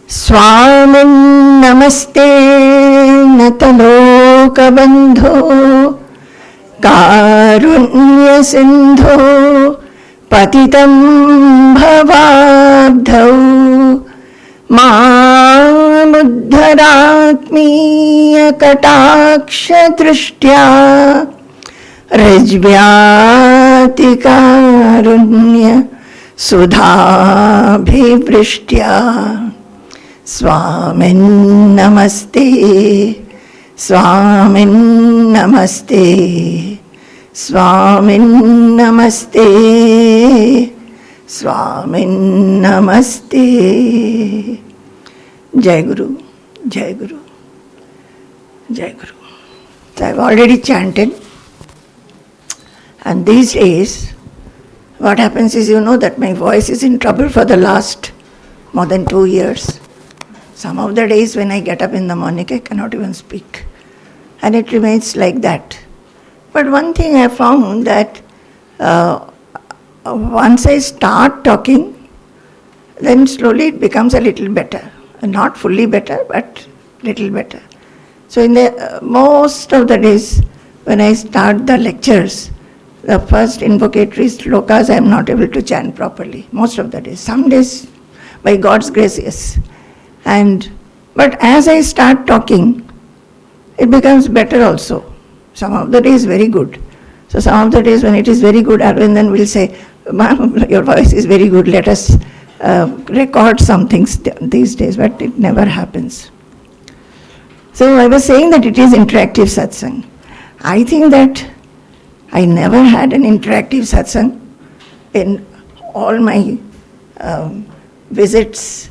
स्वामिन् नमस्ते नतलोकबन्धो कारुण्यसिन्धो पतितं भवाब्धौ मामुद्धरात्मीयकटाक्षदृष्ट्या ऋज्व्यातिकारुण्य सुधाभिवृष्ट्या स्वामिन् नमस्ते स्वामिन् नमस्ते स्वामिन् नमस्ते स्वामिन् नमस्ते. Jai Guru, Jai Guru, Jai Guru. So I've already chanted, and these days what happens is, you know that my voice is in trouble for the last more than 2 years. Some of the days when I get up in the morning, I cannot even speak. And it remains like that. But one thing I found that once I start talking, then slowly it becomes a little better. Not fully better, but little better. So in the most of the days when I start the lectures, the first invocatory slokas I am not able to chant properly. Most of the days. Some days, by God's grace, yes. But as I start talking, it becomes better also. Some of the days very good. So some of the days when it is very good, Arvindan will say, "Ma'am, your voice is very good, let us record some things these days," but it never happens. So I was saying that it is interactive satsang. I think that I never had an interactive satsang in all my visits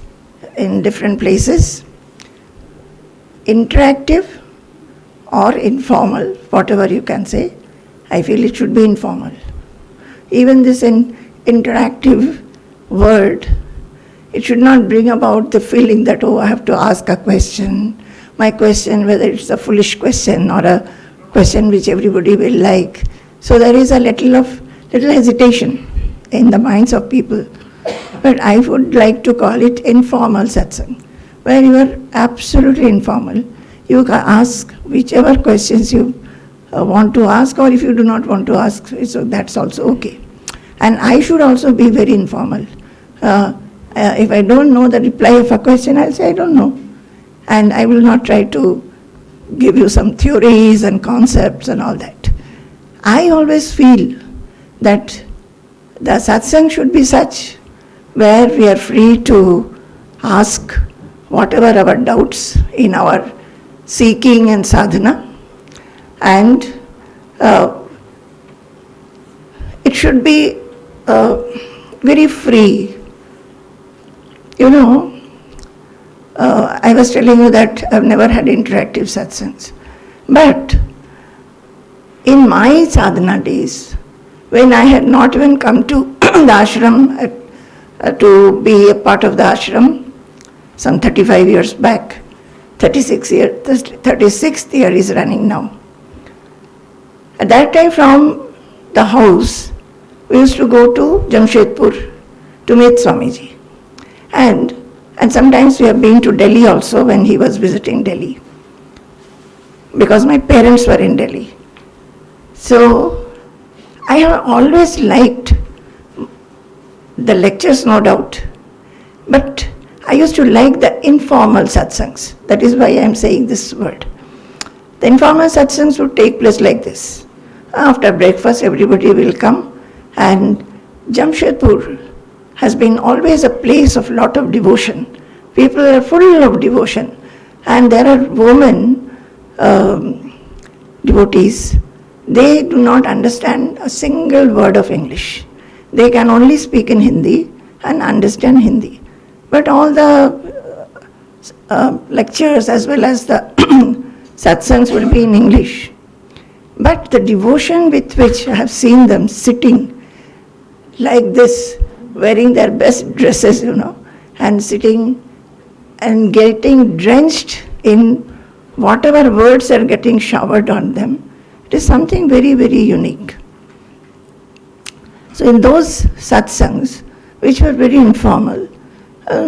in different places. Interactive or informal, whatever you can say, I feel it should be informal. Even this interactive word, it should not bring about the feeling that, oh, I have to ask a question. My question, whether it's a foolish question or a question which everybody will like. So there is a little hesitation in the minds of people. But I would like to call it informal satsang, where you are absolutely informal. You can ask whichever questions you want to ask, or if you do not want to ask, so that's also okay. And I should also be very informal. If I don't know the reply of a question, I'll say I don't know. And I will not try to give you some theories and concepts and all that. I always feel that the satsang should be such where we are free to ask whatever our doubts in our seeking and sadhana, and it should be very free. You know, I was telling you that I've never had interactive satsangs. But in my sadhana days, when I had not even come to the ashram to be a part of the ashram, some 35 years back, 36th year is running now. At that time, from the house, we used to go to Jamshedpur to meet Swamiji. And sometimes we have been to Delhi also when he was visiting Delhi, because my parents were in Delhi. So I have always liked the lectures, no doubt, but I used to like the informal satsangs. That is why I am saying this word. The informal satsangs would take place like this. After breakfast, everybody will come, and Jamshedpur has been always a place of lot of devotion. People are full of devotion, and there are women devotees. They do not understand a single word of English. They can only speak in Hindi and understand Hindi. But all the lectures as well as the satsangs will be in English. But the devotion with which I have seen them sitting like this, wearing their best dresses, and sitting and getting drenched in whatever words are getting showered on them, it is something very, very unique. So in those satsangs, which were very informal,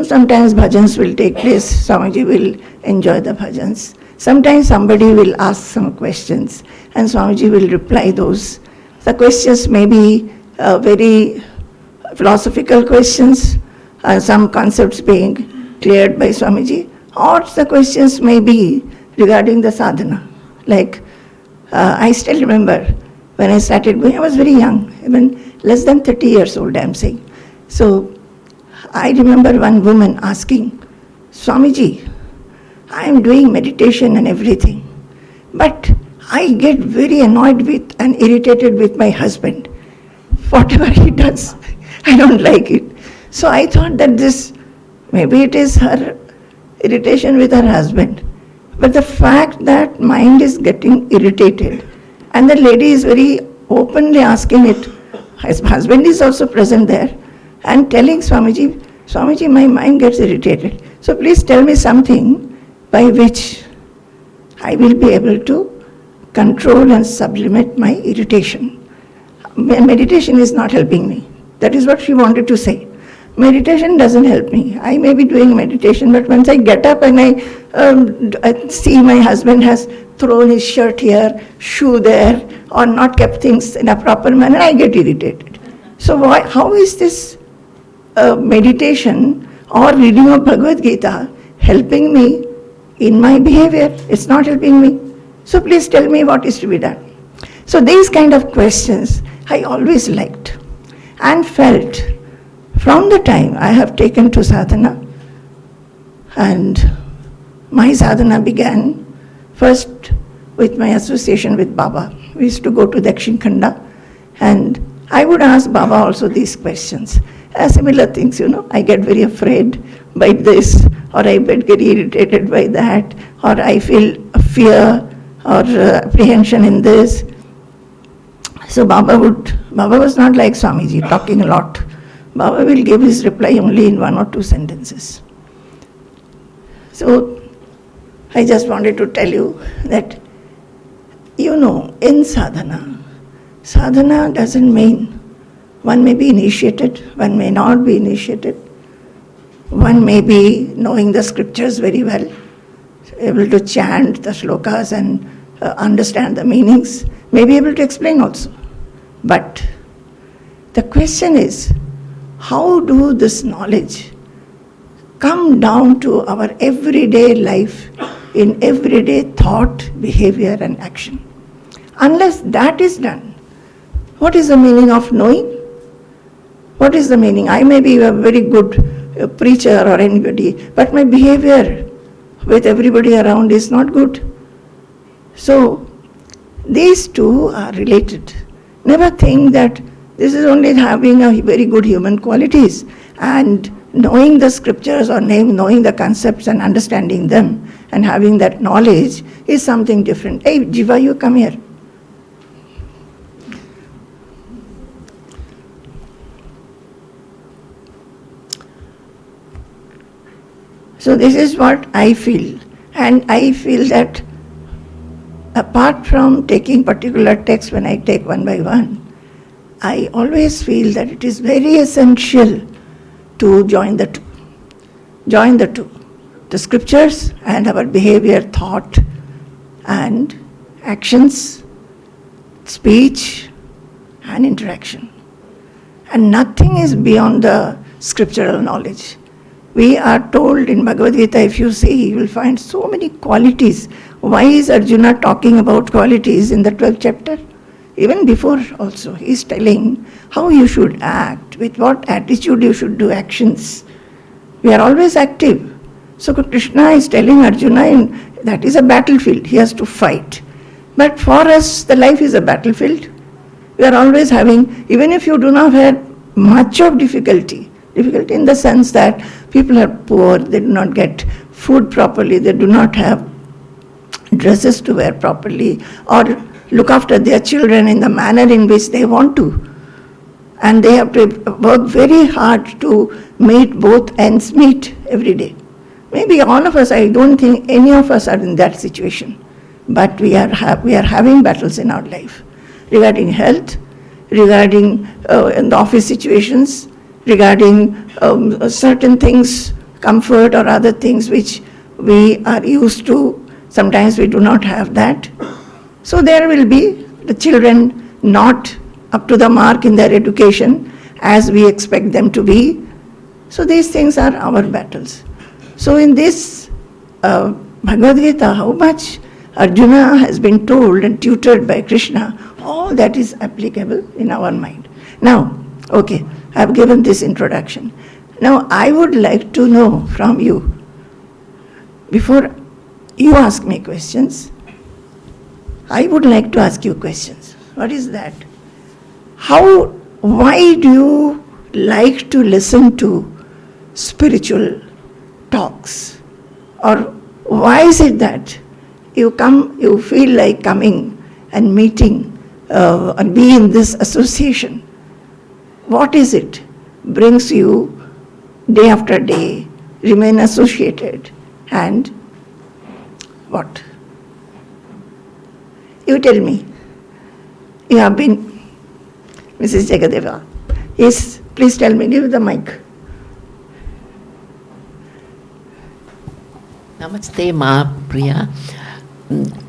Sometimes bhajans will take place, Swamiji will enjoy the bhajans. Sometimes somebody will ask some questions and Swamiji will reply those. The questions may be very philosophical questions, some concepts being cleared by Swamiji, or the questions may be regarding the sadhana. Like, I still remember when I started going, I was very young, even less than 30 years old, I'm saying. So, I remember one woman asking, Swamiji, I am doing meditation and everything, but I get very annoyed with and irritated with my husband. Whatever he does, I don't like it. So I thought that maybe it is her irritation with her husband. But the fact that mind is getting irritated and the lady is very openly asking it, his husband is also present there and telling Swamiji, Swamiji, my mind gets irritated. So please tell me something by which I will be able to control and sublimate my irritation. Meditation is not helping me. That is what she wanted to say. Meditation doesn't help me. I may be doing meditation, but once I get up and I see my husband has thrown his shirt here, shoe there, or not kept things in a proper manner, I get irritated. So how is this meditation or reading of Bhagavad Gita helping me in my behavior? It's not helping me. So please tell me what is to be done. So these kind of questions I always liked and felt from the time I have taken to sadhana. And my sadhana began first with my association with Baba. We used to go to Dakshin Khanda and I would ask Baba also these questions. Similar things, I get very afraid by this, or I get irritated by that, or I feel fear or apprehension in this. So Baba was not like Swamiji, talking a lot. Baba will give his reply only in 1 or 2 sentences. So I just wanted to tell you that, in sadhana doesn't mean one may be initiated, one may not be initiated, one may be knowing the scriptures very well, able to chant the shlokas and understand the meanings, may be able to explain also. But the question is, how do this knowledge come down to our everyday life, in everyday thought, behavior and action? Unless that is done, what is the meaning of knowing? What is the meaning? I may be a very good preacher or anybody, but my behavior with everybody around is not good. So these two are related. Never think that this is only having a very good human qualities and knowing the scriptures or knowing the concepts and understanding them and having that knowledge is something different. Hey, Jiva, you come here. So this is what I feel. And I feel that apart from taking particular texts when I take one by one, I always feel that it is very essential to join the two. Join the two. The scriptures and our behavior, thought and actions, speech and interaction. And nothing is beyond the scriptural knowledge. We are told in Bhagavad Gita, if you see, you will find so many qualities. Why is Arjuna talking about qualities in the 12th chapter? Even before also, he is telling how you should act, with what attitude you should do actions. We are always active. So Krishna is telling Arjuna, that is a battlefield, he has to fight. But for us, the life is a battlefield. We are always having, even if you do not have much of difficulty in the sense that people are poor, they do not get food properly, they do not have dresses to wear properly, or look after their children in the manner in which they want to. And they have to work very hard to meet both ends meet every day. Maybe all of us, I don't think any of us are in that situation. But we are having battles in our life regarding health, regarding in the office situations, regarding certain things comfort or other things which we are used to. Sometimes we do not have that. So there will be the children not up to the mark in their education as we expect them to be. So these things are our battles. So in this Bhagavad Gita, how much Arjuna has been told and tutored by Krishna, all that is applicable in our mind. Now, okay, I have given this introduction. Now I would like to know from you, before you ask me questions, I would like to ask you questions. What is that? Why do you like to listen to spiritual talks? Or why is it that you feel like coming and meeting and be in this association? What is it brings you day after day, remain associated, and what? You tell me. You have been, Mrs. Jagadeva. Yes, please tell me, give the mic. Namaste, Ma Priya.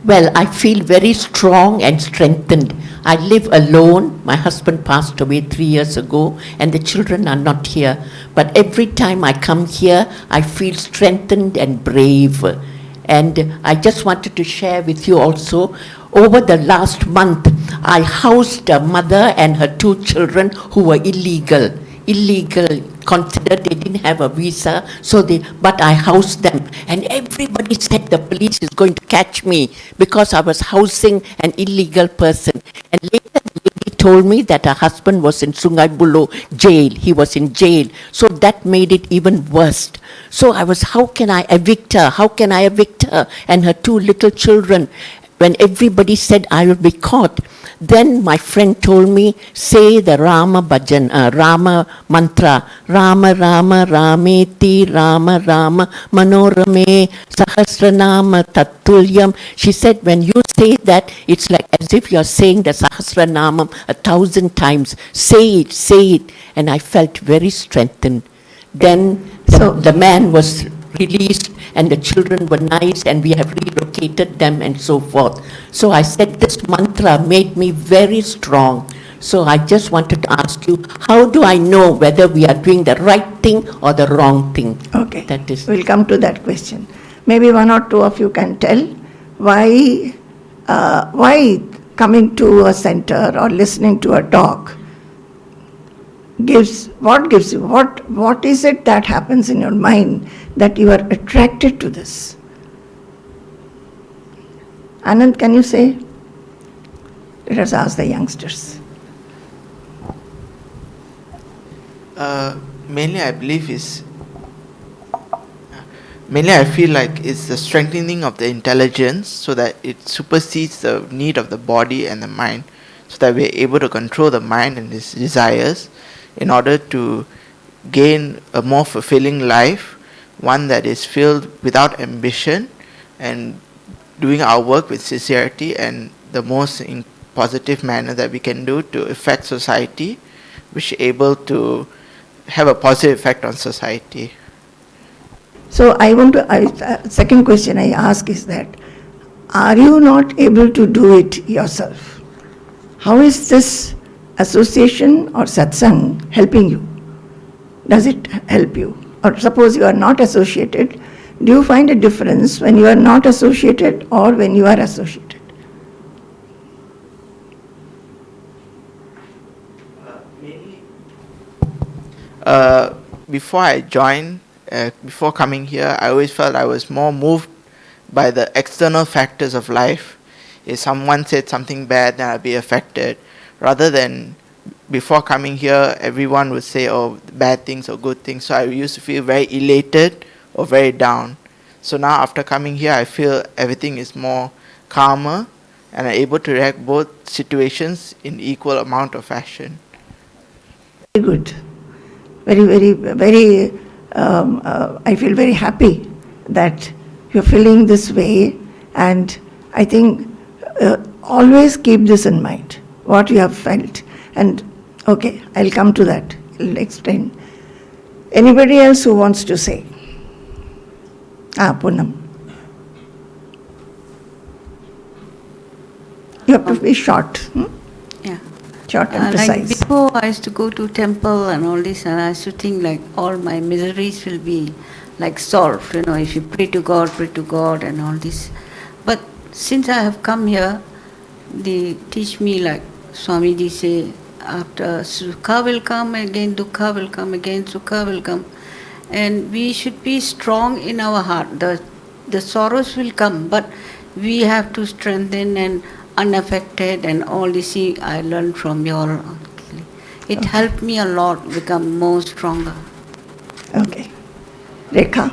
Well, I feel very strong and strengthened. I live alone. My husband passed away 3 years ago, and the children are not here. But every time I come here, I feel strengthened and brave. And I just wanted to share with you also, over the last month, I housed a mother and her 2 children who were illegal, considered they didn't have a visa, but I housed them. And everybody said the police is going to catch me because I was housing an illegal person. And later the lady told me that her husband was in Sungai Buloh jail. He was in jail. So that made it even worse. So I was, how can I evict her? How can I evict her and her 2 little children? When everybody said I will be caught, then my friend told me, say the Rama bhajan, Rama mantra, Rama Rama Rameti Rama Rama Manorame Sahasranama Tatulyam. She said, when you say that, it's like as if you're saying the Sahasranamam 1,000 times. Say it. And I felt very strengthened. Then the man was released and the children were nice and we have relocated them and so forth. So I said this mantra made me very strong. So I just wanted to ask you, how do I know whether we are doing the right thing or the wrong thing? Okay, we'll come to that question. Maybe 1 or 2 of you can tell why coming to a center or listening to a talk gives you, what is it that happens in your mind that you are attracted to this? Anand, can you say? Let us ask the youngsters. Mainly I feel like it's the strengthening of the intelligence so that it supersedes the need of the body and the mind, so that we're able to control the mind and its desires in order to gain a more fulfilling life, one that is filled without ambition and doing our work with sincerity and the most positive manner that we can do to affect society, which is able to have a positive effect on society. So second question I ask is that, are you not able to do it yourself? How is this association or satsang helping you? Does it help you? Or suppose you are not associated, do you find a difference when you are not associated or when you are associated? Before I joined, before coming here, I always felt I was more moved by the external factors of life. If someone said something bad, then I'd be affected. Rather than before coming here, everyone would say, oh, bad things or good things. So I used to feel very elated or very down. So now after coming here, I feel everything is more calmer and I'm able to react both situations in equal amount of fashion. Very good. Very, I feel very happy that you're feeling this way, and I think always keep this in mind, what you have felt. And okay, I'll come to that, I'll explain. Anybody else who wants to say? Poonam. You have to be short. Yeah. Short and Like precise. before, I used to go to temple and all this, and I used to think like all my miseries will be like solved. If you pray to God, and all this. But since I have come here, they teach me like Swamiji say, after Sukha will come again, Dukkha will come again, Sukha will come, and we should be strong in our heart. The sorrows will come, but we have to strengthen and unaffected and all this. I learned from you all. It helped me a lot become more stronger. Okay. Rekha.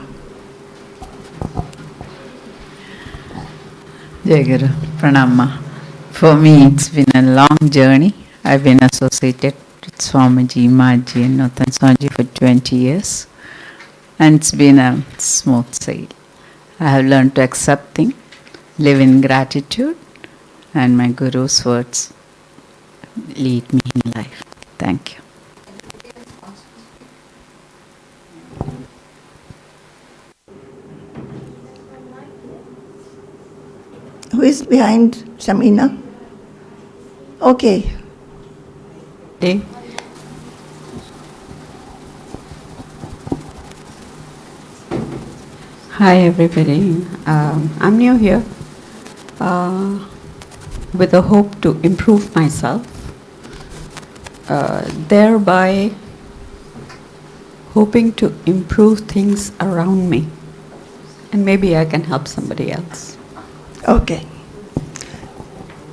Jai Guru, Pranama. For me, it's been a long journey. I've been associated with Swamiji, Maji, and Nathan Swamiji for 20 years, and it's been a smooth sail. I have learned to accept things, live in gratitude, and my Guru's words lead me in life. Thank you. Who is behind Shamina? Okay. Hi everybody, I'm new here with the hope to improve myself, thereby hoping to improve things around me, and maybe I can help somebody else. Okay.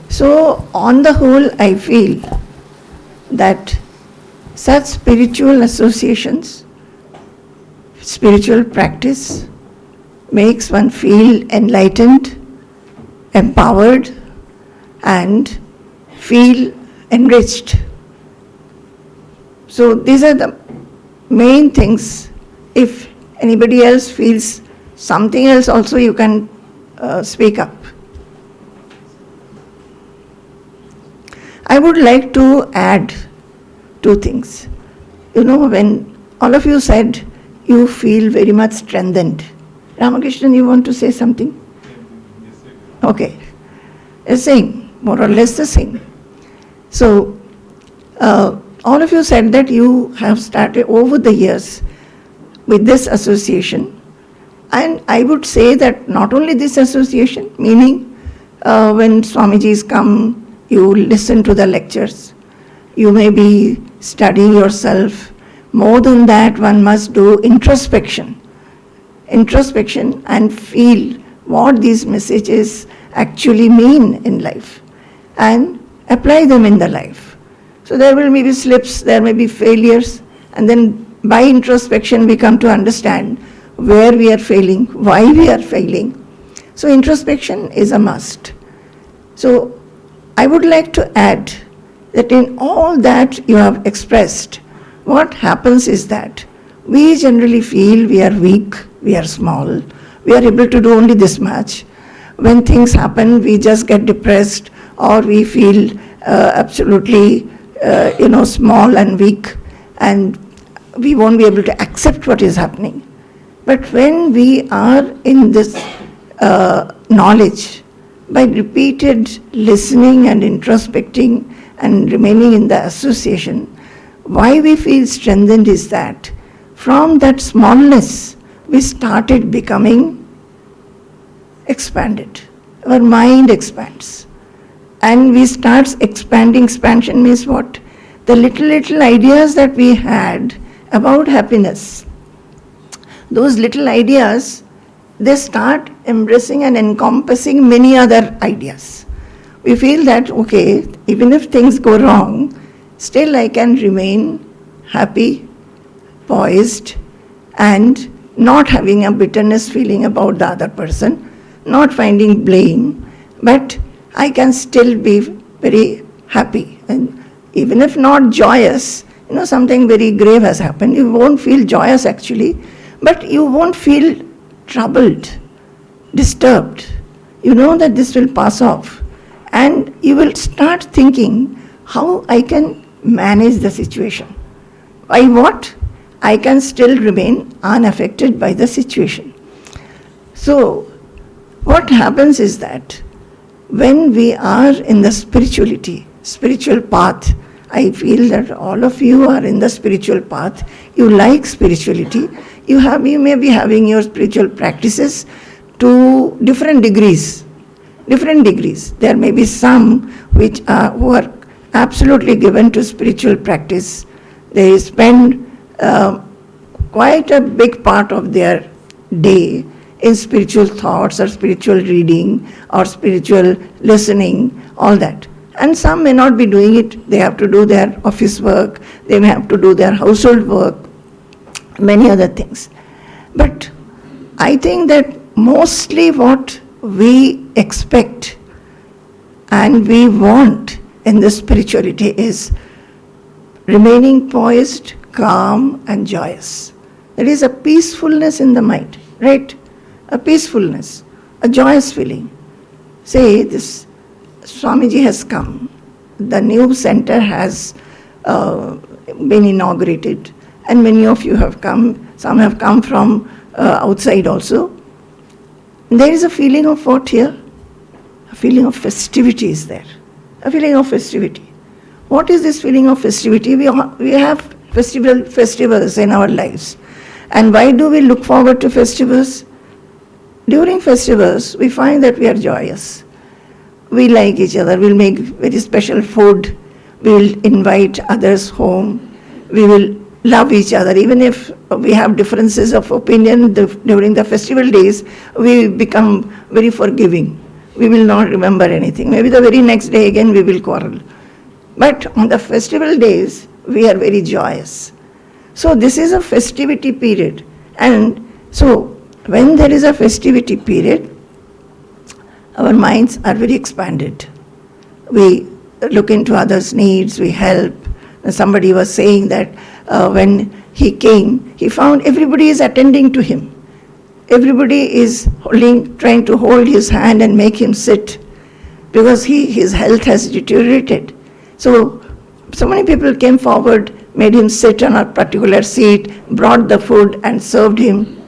So, on the whole, I feel that such spiritual associations, spiritual practice makes one feel enlightened, empowered, and feel enriched. So, these are the main things. If anybody else feels something else, also you can speak up. I would like to add two things. When all of you said you feel very much strengthened. Ramakrishnan, you want to say something? Okay. The same, more or less the same. So, all of you said that you have started over the years with this association. And I would say that not only this association, meaning when Swamijis come, you listen to the lectures, you may be studying yourself. More than that, one must do introspection and feel what these messages actually mean in life and apply them in the life. So there will be slips, there may be failures, and then by introspection we come to understand where we are failing, why we are failing. So introspection is a must. So I would like to add that in all that you have expressed, what happens is that we generally feel we are weak, we are small, we are able to do only this much. When things happen, we just get depressed or we feel absolutely small and weak, and we won't be able to accept what is happening. But when we are in this knowledge, by repeated listening and introspecting and remaining in the association, why we feel strengthened is that from that smallness we started becoming expanded. Our mind expands. And we start expanding. Expansion means what? The little ideas that we had about happiness, those little ideas, they start embracing and encompassing many other ideas. We feel that, okay, even if things go wrong, still I can remain happy, poised, and not having a bitterness feeling about the other person, not finding blame, but I can still be very happy. And even if not joyous, something very grave has happened, you won't feel joyous actually, but you won't feel troubled, disturbed. You know that this will pass off, and you will start thinking how I can manage the situation. By what? I can still remain unaffected by the situation. So, what happens is that when we are in the spiritual path, I feel that all of you are in the spiritual path. You like spirituality. You may be having your spiritual practices to different degrees. There may be some who are absolutely given to spiritual practice. They spend quite a big part of their day in spiritual thoughts or spiritual reading or spiritual listening, all that. And some may not be doing it. They have to do their office work, they may have to do their household work, many other things. But I think that mostly what we expect and we want in this spirituality is remaining poised, calm and joyous. There is a peacefulness in the mind, right? A peacefulness, a joyous feeling. Say this Swamiji has come, the new center has been inaugurated, and many of you have come, some have come from outside also. There is a feeling of what here? A feeling of festivity is there. A feeling of festivity. What is this feeling of festivity? We have festivals in our lives. And why do we look forward to festivals? During festivals, we find that we are joyous. We like each other. We'll make very special food. We'll invite others home. We will love each other. Even if we have differences of opinion during the festival days, we become very forgiving. We will not remember anything. Maybe the very next day again we will quarrel. But on the festival days, we are very joyous. So this is a festivity period. And so when there is a festivity period, our minds are very expanded. We look into others' needs, we help. Somebody was saying that when he came, he found everybody is attending to him. Everybody is trying to hold his hand and make him sit because his health has deteriorated. So many people came forward, made him sit on a particular seat, brought the food and served him.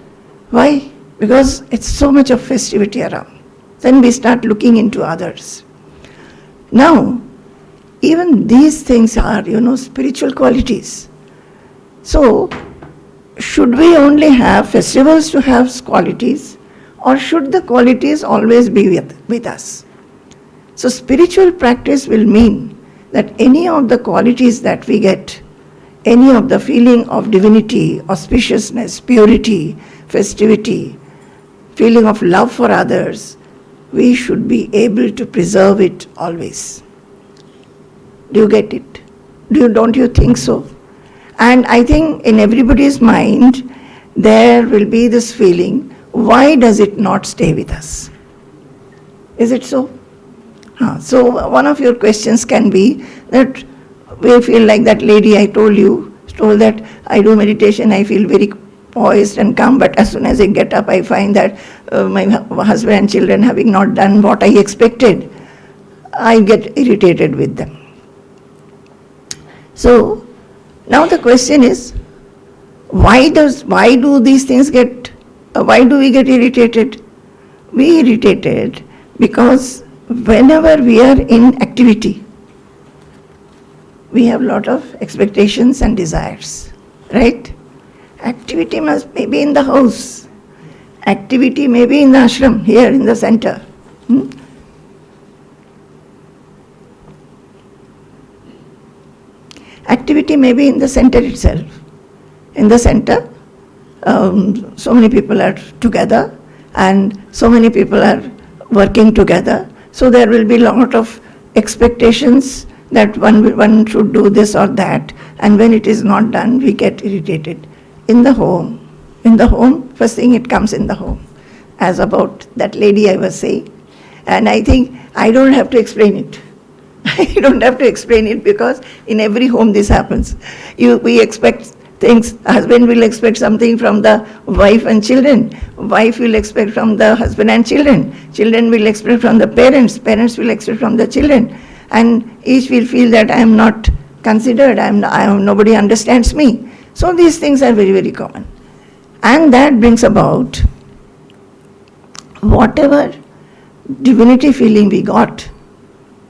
Why? Because it's so much of festivity around. Then we start looking into others. Now, even these things are, spiritual qualities. So, should we only have festivals to have qualities, or should the qualities always be with us? So, spiritual practice will mean that any of the qualities that we get, any of the feeling of divinity, auspiciousness, purity, festivity, feeling of love for others, we should be able to preserve it always. Do you get it? Don't you think so? And I think in everybody's mind, there will be this feeling, why does it not stay with us? Is it so? So one of your questions can be that we feel like that lady I told that I do meditation, I feel very poised and calm, but as soon as I get up, I find that my husband and children having not done what I expected, I get irritated with them. So now the question is, why do we get irritated? We irritated because whenever we are in activity, we have a lot of expectations and desires, right? Activity must be in the house. Activity may be in the ashram, here in the center. Activity may be in the center itself. In the center, so many people are together and so many people are working together. So there will be a lot of expectations that one should do this or that, and when it is not done, we get irritated. In the home, first thing it comes in the home, as about that lady I was saying. And I think I don't have to explain it. I don't have to explain it because in every home this happens. We expect things. Husband will expect something from the wife and children. Wife will expect from the husband and children. Children will expect from the parents. Parents will expect from the children. And each will feel that I am not considered. Nobody understands me. So these things are very, very common. And that brings about whatever divinity feeling we got,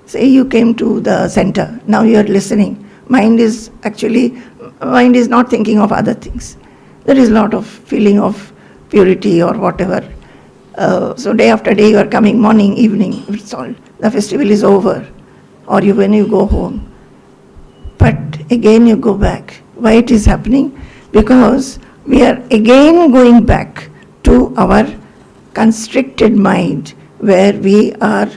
say you came to the center, now you are listening, mind is not thinking of other things. There is a lot of feeling of purity or whatever. So day after day you are coming, morning, evening, it's all, the festival is over, or when you go home. But again you go back. Why it is happening? Because we are again going back to our constricted mind, where we are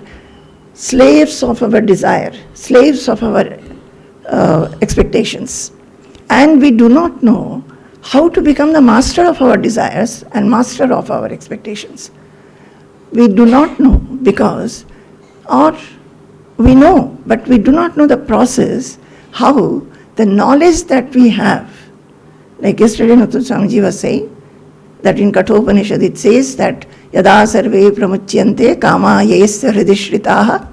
slaves of our desire, slaves of our expectations. And we do not know how to become the master of our desires and master of our expectations. We do not know because, or we know, but we do not know the process, how the knowledge that we have. Like yesterday Swamiji was saying, that in Kathopanishad it says that Yada sarve pramuchyante kama yesya hridishritaha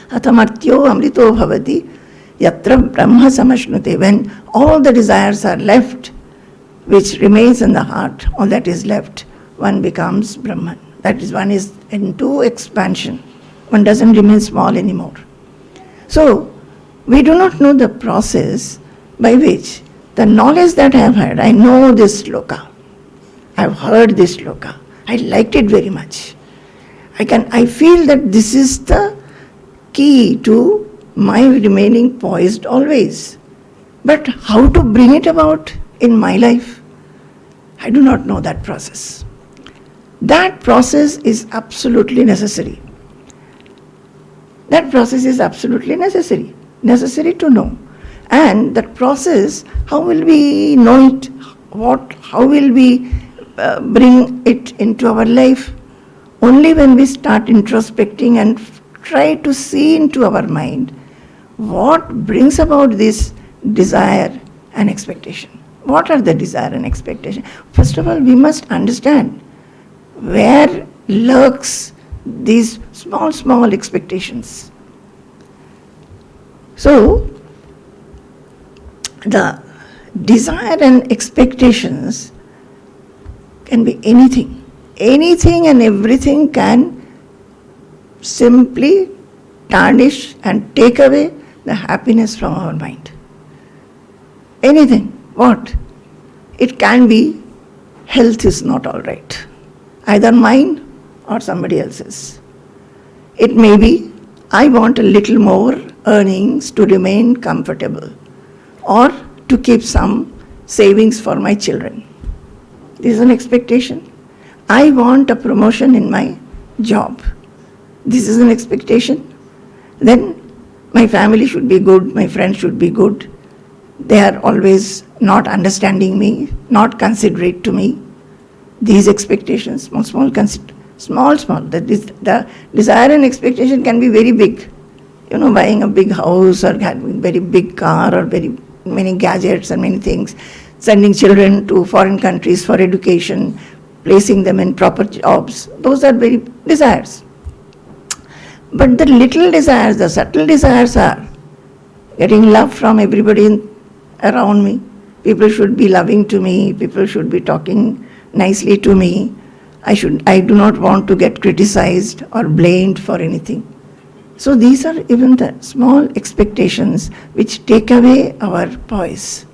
atamartyo amrito bhavati yatra brahma samashnute. When all the desires are left, which remains in the heart, all that is left, one becomes Brahman. That is, one is into expansion. One doesn't remain small anymore. So, we do not know the process by which the knowledge that I have had, I know this sloka, I have heard this sloka, I liked it very much. I feel that this is the key to my remaining poised always. But how to bring it about in my life? I do not know that process. That process is absolutely necessary. That process is absolutely necessary to know. And that process, how will we know it? How will we bring it into our life? Only when we start introspecting and try to see into our mind what brings about this desire and expectation. What are the desire and expectation? First of all, we must understand where lurks these small expectations. So, the desire and expectations can be anything. Anything and everything can simply tarnish and take away the happiness from our mind. Anything. What? It can be health is not all right. Either mine or somebody else's. It may be, I want a little more earnings to remain comfortable or to keep some savings for my children. This is an expectation. I want a promotion in my job. This is an expectation. Then my family should be good, my friends should be good. They are always not understanding me, not considerate to me. These expectations, small. The desire and expectation can be very big. Buying a big house or having a very big car or very many gadgets and many things. Sending children to foreign countries for education, placing them in proper jobs. Those are very desires. But the little desires, the subtle desires are getting love from everybody around me. People should be loving to me. People should be talking nicely to me. I do not want to get criticized or blamed for anything. So these are even the small expectations which take away our poise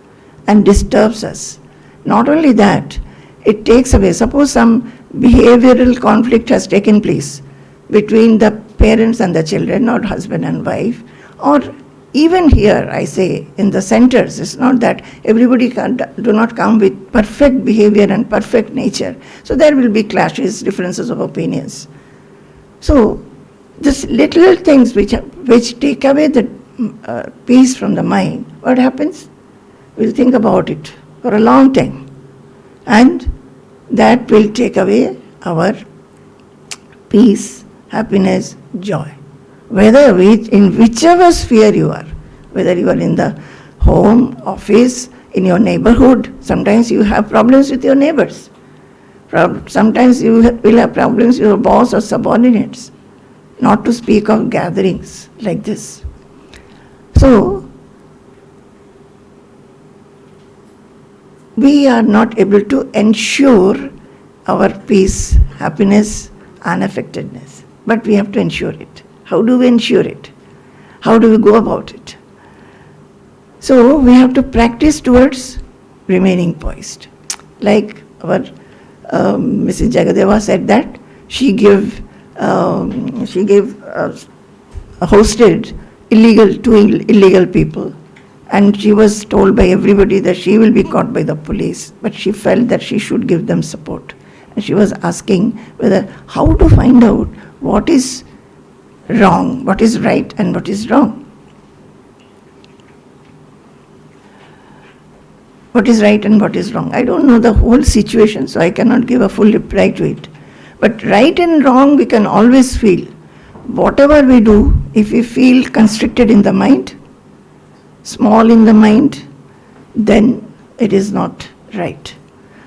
and disturbs us. Not only that, it takes away, suppose some behavioral conflict has taken place between the parents and the children, or husband and wife, or even here, I say, in the centers, it's not that everybody do not come with perfect behavior and perfect nature. So there will be clashes, differences of opinions. So these little things which take away the peace from the mind, what happens? We'll think about it for a long time. And that will take away our peace, happiness, joy. In whichever sphere you are, whether you are in the home, office, in your neighborhood, sometimes you have problems with your neighbors. Sometimes you will have problems with your boss or subordinates, not to speak of gatherings like this. So, we are not able to ensure our peace, happiness, unaffectedness. But we have to ensure it. How do we ensure it? How do we go about it? So we have to practice towards remaining poised. Like our Mrs. Jagadeva said that she hosted two illegal people, and she was told by everybody that she will be caught by the police, but she felt that she should give them support. And she was asking how to find out what is wrong, what is right and what is wrong. What is right and what is wrong? I don't know the whole situation, so I cannot give a full reply to it. But right and wrong we can always feel. Whatever we do, if we feel constricted in the mind, small in the mind, then it is not right.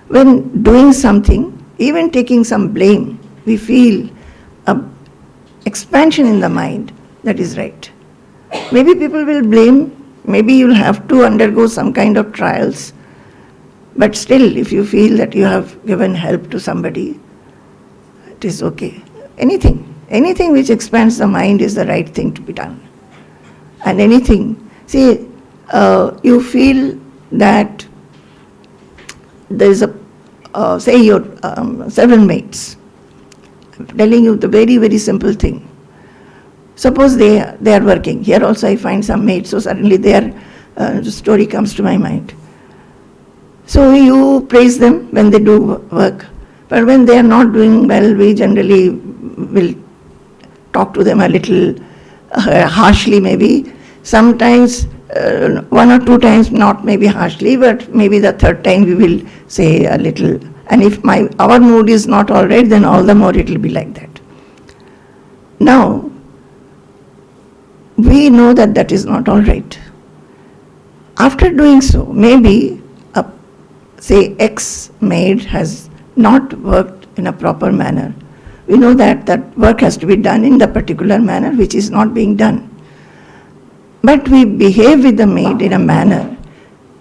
When doing something, even taking some blame, we feel an expansion in the mind, that is right. Maybe people will blame, maybe you'll have to undergo some kind of trials, but still if you feel that you have given help to somebody, it is okay. Anything which expands the mind is the right thing to be done. And anything, see, you feel that there is say your several mates. I'm telling you the very, very simple thing. Suppose they are working. Here also I find some mates, so suddenly their story comes to my mind. So you praise them when they do work. But when they are not doing well, we generally will talk to them a little harshly maybe. Sometimes one or two times, not maybe harshly, but maybe the third time we will say a little. And if our mood is not all right, then all the more it will be like that. Now, we know that that is not all right. After doing so, maybe say X maid has not worked in a proper manner. We know that that work has to be done in the particular manner which is not being done. But we behave with the maid in a manner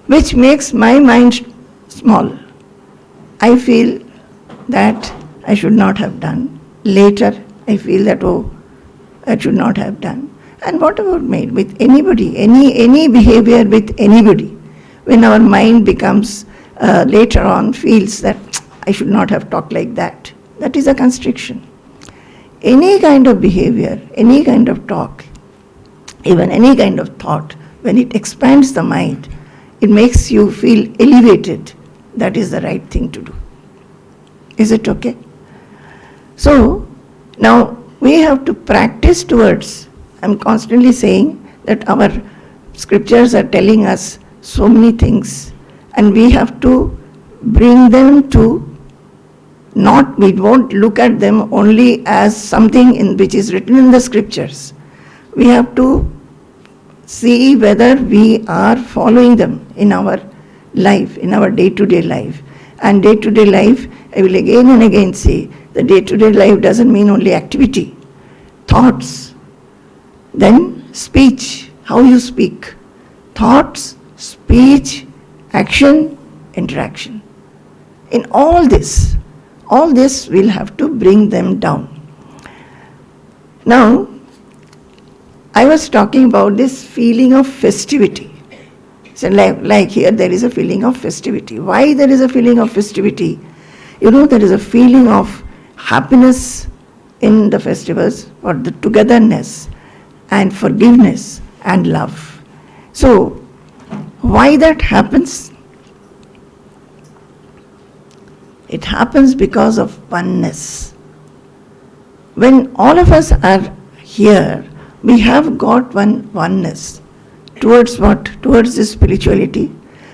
which makes my mind small. I feel that I should not have done. Later I feel that, I should not have done. And what about maid? With anybody, any behavior with anybody, when our mind becomes later on feels that I should not have talked like that, that is a constriction. Any kind of behavior, any kind of talk, even any kind of thought, when it expands the mind, it makes you feel elevated. That is the right thing to do. Is it okay? So, now we have to practice towards, I'm constantly saying that our scriptures are telling us so many things, and we have to bring them to we won't look at them only as something which is written in the scriptures. We have to see whether we are following them in our life, in our day-to-day life. And day-to-day life, I will again and again say, the day-to-day life doesn't mean only activity, thoughts, then speech, how you speak, thoughts, speech, action, interaction. In all this we'll have to bring them down. Now, I was talking about this feeling of festivity. So like here there is a feeling of festivity. Why there is a feeling of festivity? There is a feeling of happiness in the festivals for the togetherness and forgiveness and love. So, why that happens? It happens because of oneness. When all of us are here, we have got oneness. Towards what? Towards the spirituality.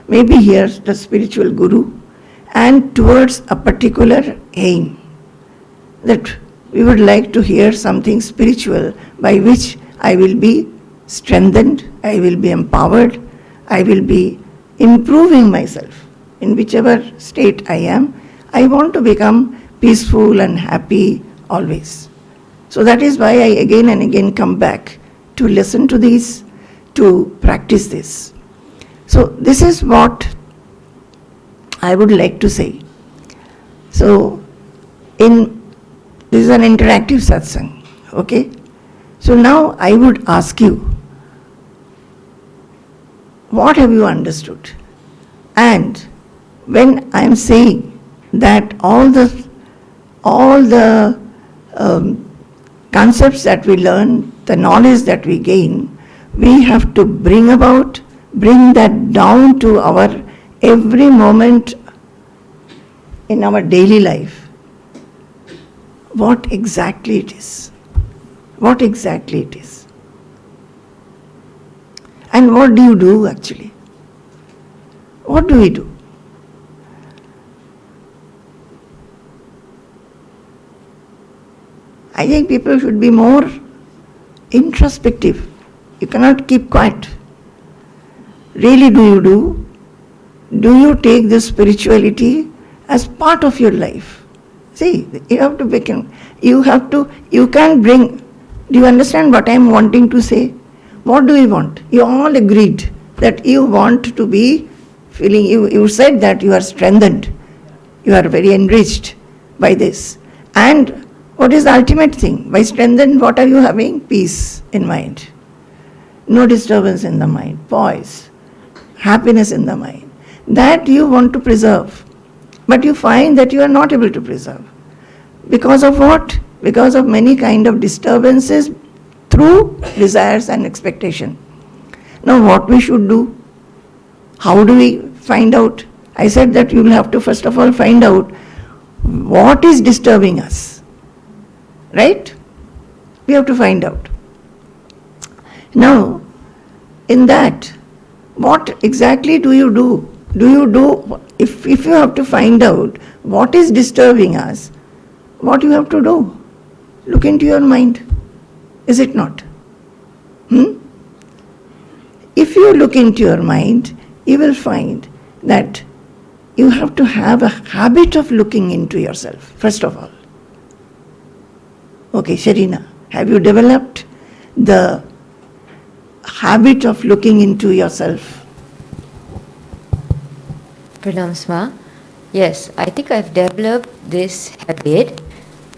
Maybe here the spiritual guru, and towards a particular aim. That we would like to hear something spiritual by which I will be strengthened, I will be empowered, I will be improving myself. In whichever state I am, I want to become peaceful and happy always. So that is why I again and again come back to listen to these, to practice this. So this is what I would like to say. So in This is an interactive satsang, okay? So now I would ask you, what have you understood? And when I am saying that all the concepts that we learn, the knowledge that we gain, we have to bring that down to our every moment in our daily life. What exactly it is? What exactly it is? And what do you do actually? What do we do? I think people should be more introspective. You cannot keep quiet. Really, do you take this spirituality as part of your life? See, you have to begin. You can bring. Do you understand what I am wanting to say? What do we want? You all agreed that you want to be feeling, you said that you are strengthened. You are very enriched by this. And what is the ultimate thing? By strengthened, what are you having? Peace in mind. No disturbance in the mind. Poise. Happiness in the mind. That you want to preserve. But you find that you are not able to preserve. Because of what? Because of many kind of disturbances through desires and expectation. Now what we should do? How do we find out? I said that you will have to first of all find out what is disturbing us. Right? We have to find out. Now, in that, what exactly do you do? If you have to find out what is disturbing us, what you have to do? Look into your mind. Is it not? If you look into your mind, you will find that you have to have a habit of looking into yourself, first of all. Okay, Sharina, have you developed the habit of looking into yourself? Pranam Sma. Yes, I think I've developed this habit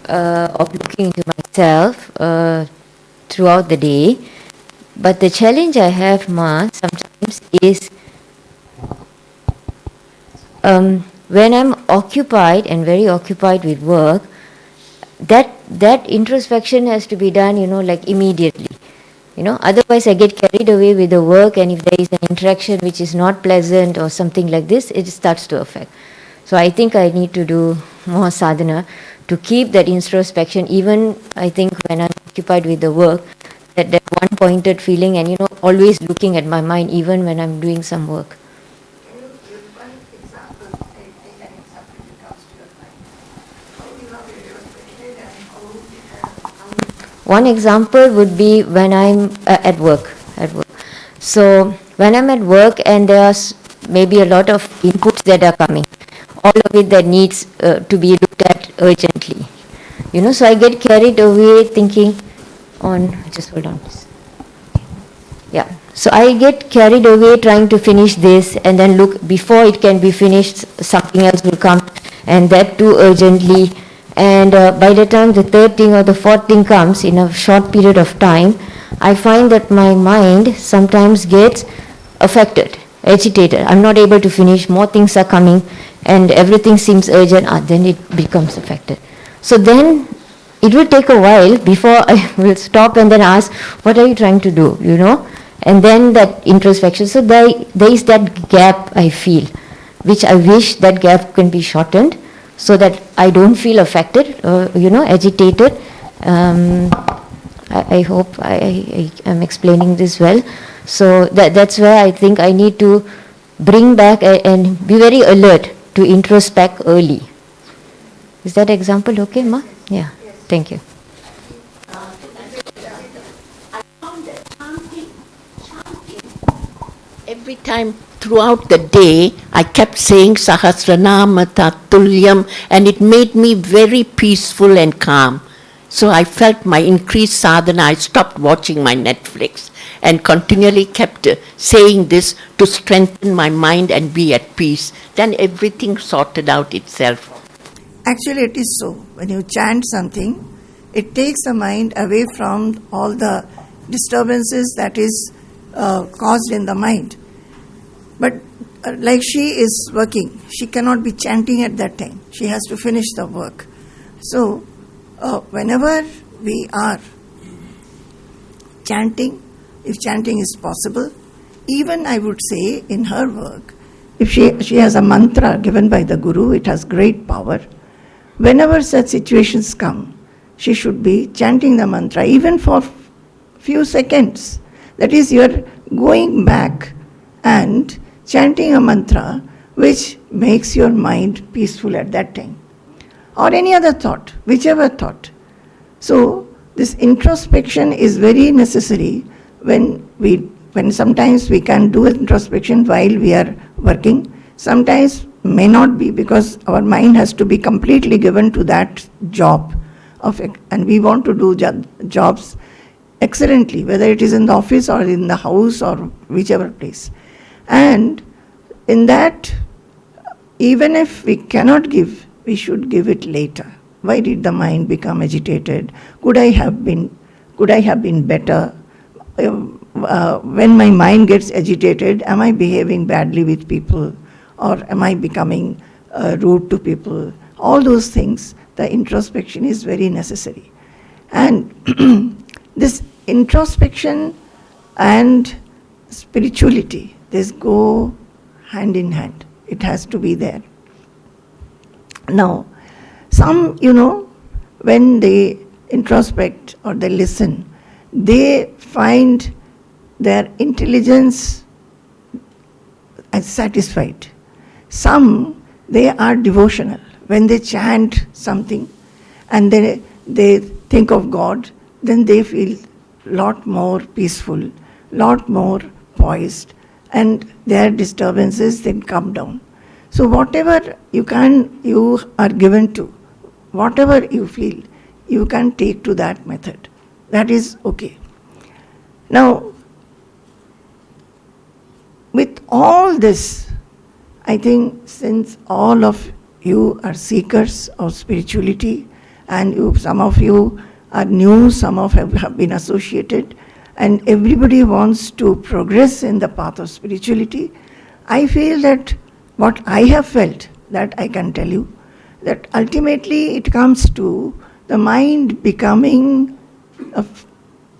of looking into myself throughout the day. But the challenge I have, Ma, sometimes is when I'm occupied and very occupied with work, that introspection has to be done, like immediately. Otherwise I get carried away with the work, and if there is an interaction which is not pleasant or something like this, it starts to affect. So I think I need to do more sadhana to keep that introspection, even I think when I'm occupied with the work, that one pointed feeling, and always looking at my mind even when I'm doing some work. Can you give one example? Take an example that comes to your mind. How you have introspected and how One example would be when I'm at work. So when I'm at work and there's maybe a lot of inputs that are coming, all of it that needs to be looked at urgently. So I get carried away thinking just hold on. Yeah. So I get carried away trying to finish this, and then look, before it can be finished, something else will come, and that too urgently. And by the time the third thing or the fourth thing comes in a short period of time, I find that my mind sometimes gets affected, agitated. I'm not able to finish, more things are coming, and everything seems urgent, then it becomes affected. So then it will take a while before I will stop and then ask, what are you trying to do, And then that introspection. So there is that gap I feel, which I wish that gap can be shortened so that I don't feel affected, agitated. I hope I am explaining this well. So that's where I think I need to bring back and be very alert to introspect early. Is that example okay, Ma? Yeah. Thank you. I found that chanting, every time throughout the day, I kept saying Sahasranama Tatulyam, and it made me very peaceful and calm. So I felt my increased sadhana. I stopped watching my Netflix and continually kept saying this to strengthen my mind and be at peace. Then everything sorted out itself. Actually, it is so. When you chant something, it takes the mind away from all the disturbances that is caused in the mind. But like she is working, she cannot be chanting at that time. She has to finish the work. So, whenever we are chanting, if chanting is possible, even I would say in her work, if she has a mantra given by the Guru, it has great power. Whenever such situations come, she should be chanting the mantra, even for few seconds. That is, you are going back and chanting a mantra which makes your mind peaceful at that time. Or any other thought, whichever thought. So, this introspection is very necessary when sometimes we can do introspection while we are working. Sometimes may not be, because our mind has to be completely given to that job and we want to do jobs excellently, whether it is in the office or in the house or whichever place. And in that, even if we cannot give, we should give it later. Why did the mind become agitated? Could I have been better? When my mind gets agitated, am I behaving badly with people? Or am I becoming rude to people? All those things, the introspection is very necessary. And this introspection and spirituality, this go hand in hand. It has to be there. Now, some, when they introspect or they listen, they find their intelligence as satisfied. Some, they are devotional. When they chant something and they think of God, then they feel lot more peaceful, lot more poised, and their disturbances then come down. So whatever you are given to, whatever you feel, you can take to that method. That is okay. Now, with all this, I think since all of you are seekers of spirituality, and some of you are new, some of you have been associated, and everybody wants to progress in the path of spirituality, I feel that what I have felt, that I can tell you, that ultimately it comes to the mind becoming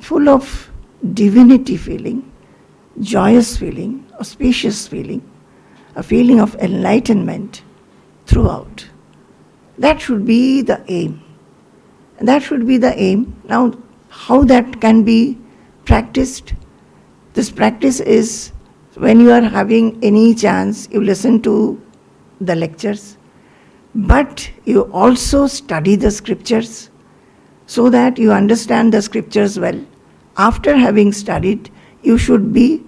full of divinity feeling, joyous feeling, auspicious feeling, a feeling of enlightenment throughout. That should be the aim. That should be the aim. Now, how that can be practiced? This practice is when you are having any chance, you listen to the lectures, but you also study the scriptures so that you understand the scriptures well. After having studied, you should be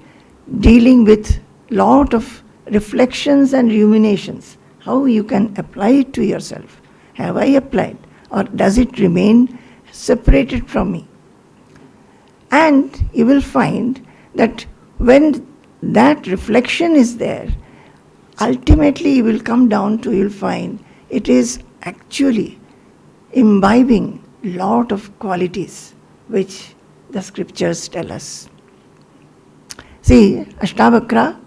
dealing with lot of reflections and ruminations, how you can apply it to yourself. Have I applied, or does it remain separated from me? And you will find that when that reflection is there, ultimately you will come down to, you'll find it is actually imbibing lot of qualities which the scriptures tell us. See, Ashtavakra,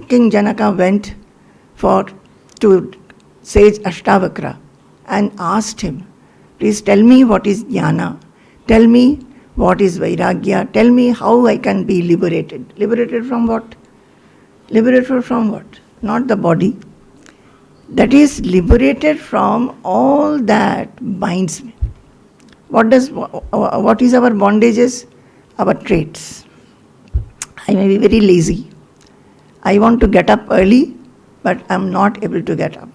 King Janaka went to sage Ashtavakra and asked him, please tell me what is jnana, tell me what is vairagya, tell me how I can be liberated. Liberated from what? Liberated from what? Not the body. That is liberated from all that binds me. What is our bondages? Our traits. I may be very lazy. I want to get up early, but I'm not able to get up.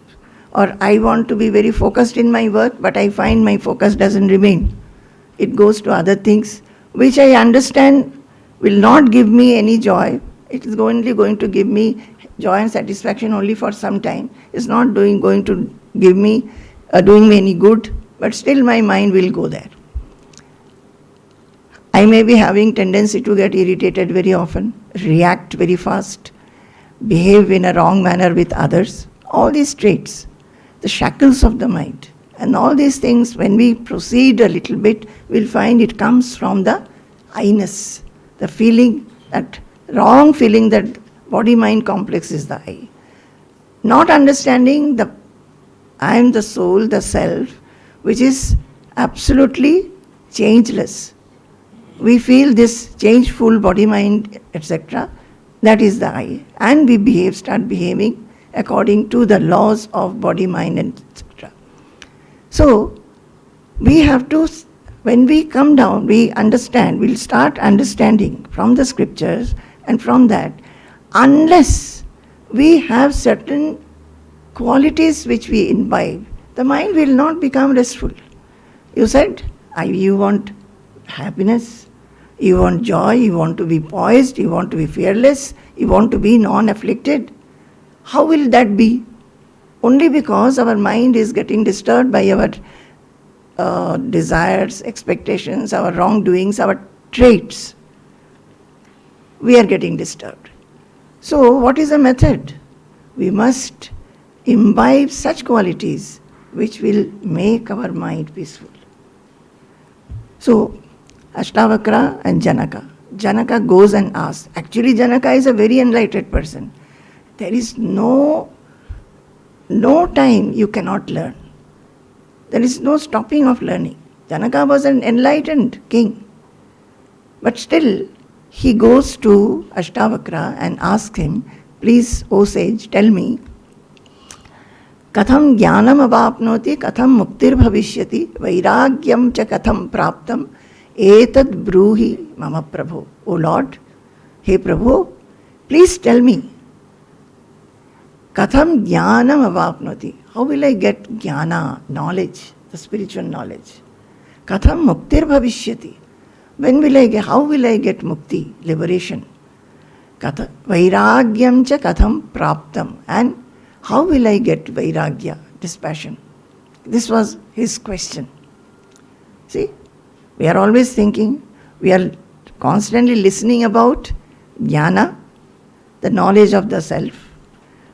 Or I want to be very focused in my work, but I find my focus doesn't remain. It goes to other things, which I understand will not give me any joy. It is only going to give me joy and satisfaction only for some time. It's not going to give me, doing me any good, but still my mind will go there. I may be having tendency to get irritated very often, react very fast, behave in a wrong manner with others, all these traits. the shackles of the mind. And all these things, when we proceed a little bit, we'll find it comes from the I-ness, the feeling, that wrong feeling that body-mind complex is the I. Not understanding the I am the soul, the self, which is absolutely changeless. We feel this changeful body-mind, etc. That is the I. And we start behaving according to the laws of body-mind, etc. So, we have to, when we come down, we understand, we'll start understanding from the scriptures, and from that, unless we have certain qualities which we imbibe, the mind will not become restful. You said, you want happiness, you want joy, you want to be poised, you want to be fearless, you want to be non-afflicted. How will that be? Only because our mind is getting disturbed by our desires, expectations, our wrongdoings, our traits. We are getting disturbed. So, what is the method? We must imbibe such qualities which will make our mind peaceful. So, Ashtavakra and Janaka. Janaka goes and asks. Actually, Janaka is a very enlightened person. There is no time you cannot learn. There is no stopping of learning. Janaka was an enlightened king. But still, he goes to Ashtavakra and asks him, please, O sage, tell me, katham jnanam avapnoti, katham muktir bhavishyati, vairagyam cha katham praptam, etad bruhi mama prabhu. O Lord, hey Prabhu, please tell me, katham jnanam avapnoti, how will I get jnana, knowledge, the spiritual knowledge? Katham muktir bhavishyati, how will I get mukti, liberation? Vairagyam cha katham praptam, and how will I get vairagya, dispassion? This was his question. See, we are always thinking, we are constantly listening about jnana, the knowledge of the self.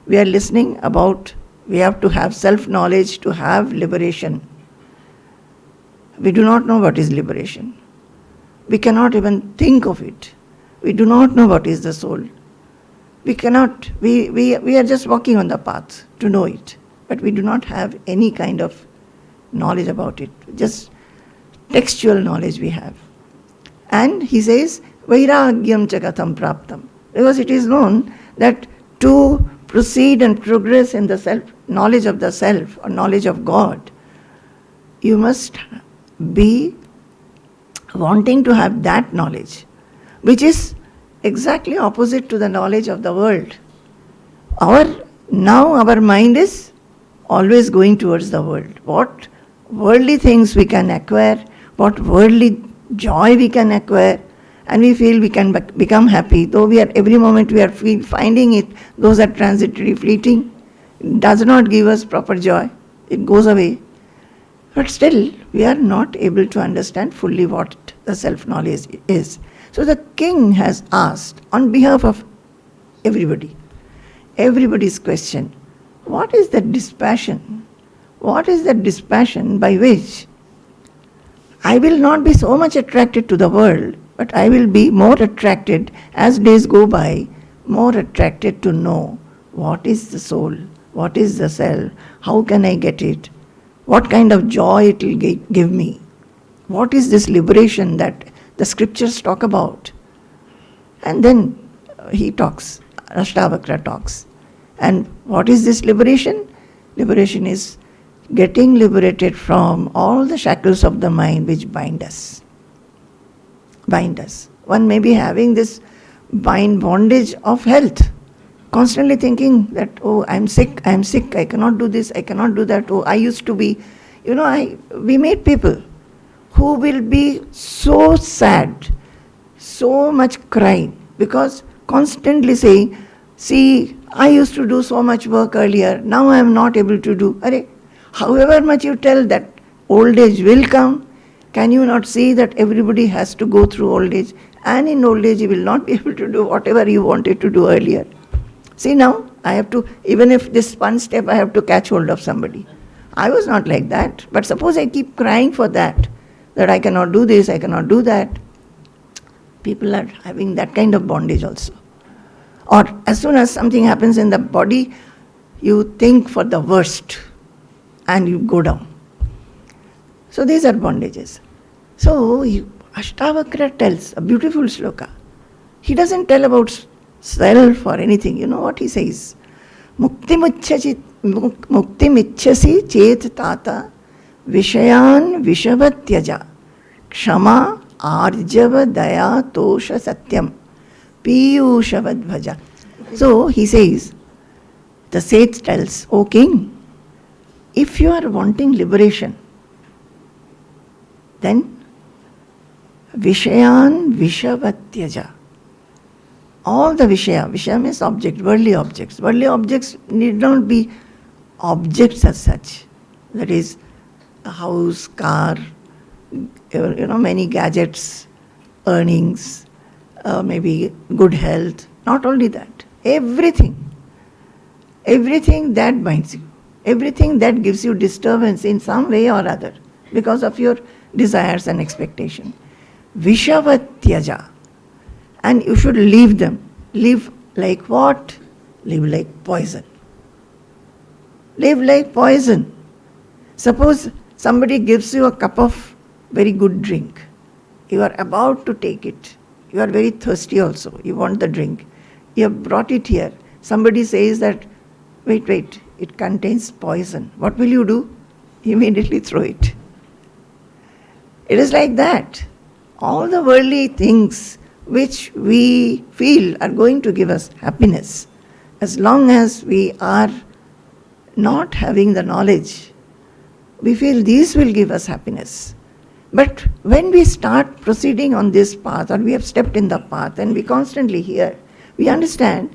We are listening about, we have to have self-knowledge to have liberation. We do not know what is liberation. We cannot even think of it. We do not know what is the soul. We cannot, we are just walking on the path to know it. But we do not have any kind of knowledge about it. Just textual knowledge we have. And he says, Vairagyam chakatham praptam. Because it is known that to proceed and progress in the self, knowledge of the self or knowledge of God, you must be wanting to have that knowledge, which is exactly opposite to the knowledge of the world. Now our mind is always going towards the world. What worldly things we can acquire, what worldly joy we can acquire, and we feel we can become happy. Though every moment we are finding it, those are transitory, fleeting. It does not give us proper joy. It goes away. But still, we are not able to understand fully what the self-knowledge is. So the king has asked on behalf of everybody's question, what is that dispassion? What is that dispassion by which I will not be so much attracted to the world, but I will be more attracted as days go by, more attracted to know what is the soul, what is the self, how can I get it, what kind of joy it will give me, what is this liberation that the scriptures talk about. And then he talks, Ashtavakra talks. And what is this liberation? Liberation is getting liberated from all the shackles of the mind which bind us. One may be having this bondage of health, constantly thinking that, oh, I'm sick, I cannot do this, I cannot do that, oh, I used to be, we meet people who will be so sad, so much crying, because constantly saying, see, I used to do so much work earlier, now I am not able to do. However much you tell that old age will come, can you not see that everybody has to go through old age? And in old age you will not be able to do whatever you wanted to do earlier. See now, I have to, even if this one step I have to catch hold of somebody. I was not like that, but suppose I keep crying for that I cannot do this, I cannot do that. People are having that kind of bondage also. Or as soon as something happens in the body, you think for the worst and you go down. So these are bondages. So Ashtavakra tells a beautiful sloka. He doesn't tell about self or anything. You know what he says? Muktim ichchasi chet tata vishayan vishavatyaja kshama arjava daya tosha satyam piyushavad bhaja. So he says, the sage tells, O king, if you are wanting liberation, then Vishayan Vishavatyaja. All the Vishaya means object, worldly objects. Worldly objects need not be objects as such. That is, a house, car, many gadgets, earnings, maybe good health. Not only that, everything that binds you, everything that gives you disturbance in some way or other because of your desires and expectation. Vishavatyaja. And you should leave them. Live like what? Live like poison. Live like poison. Suppose somebody gives you a cup of very good drink. You are about to take it. You are very thirsty also. You want the drink. You have brought it here. Somebody says that, wait, it contains poison. What will you do? Immediately throw it. It is like that. All the worldly things which we feel are going to give us happiness, as long as we are not having the knowledge, we feel these will give us happiness. But when we start proceeding on this path, or we have stepped in the path and we constantly hear, we understand,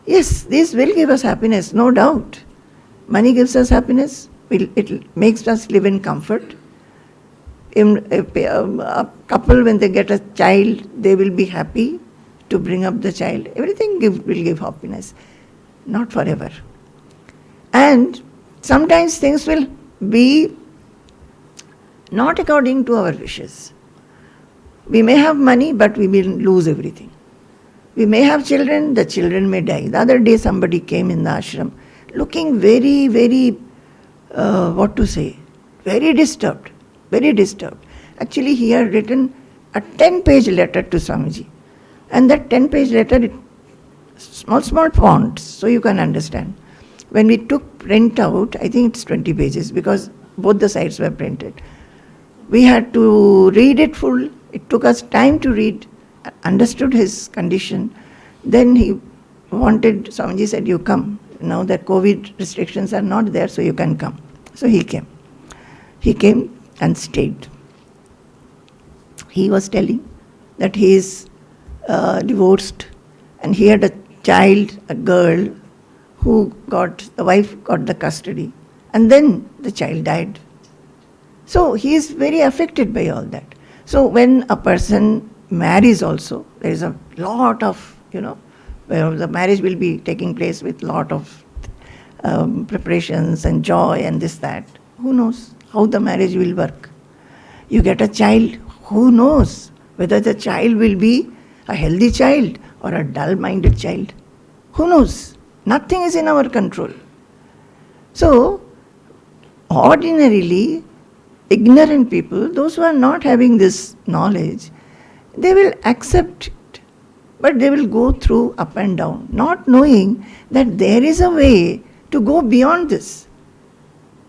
yes, this will give us happiness, no doubt. Money gives us happiness, it makes us live in comfort. A couple, when they get a child, they will be happy to bring up the child. Everything will give happiness, not forever. And sometimes things will be not according to our wishes. We may have money, but we will lose everything. We may have children, the children may die. The other day somebody came in the ashram looking very, very, very disturbed. Very disturbed. Actually, he had written a 10-page letter to Swamiji. And that 10-page letter, small fonts, so you can understand. When we took print out, I think it's 20 pages because both the sides were printed. We had to read it full. It took us time to read, understood his condition. Then he wanted, Swamiji said, you come. Now that COVID restrictions are not there, so you can come. So he came. He came and stayed. He was telling that he is divorced and he had a child, a girl, the wife got the custody, and then the child died. So he is very affected by all that. So when a person marries also, there is a lot of, where the marriage will be taking place with lot of preparations and joy and this, that. Who knows how the marriage will work? You get a child, who knows whether the child will be a healthy child or a dull-minded child? Who knows? Nothing is in our control. So, ordinarily, ignorant people, those who are not having this knowledge, they will accept it, but they will go through up and down, not knowing that there is a way to go beyond this.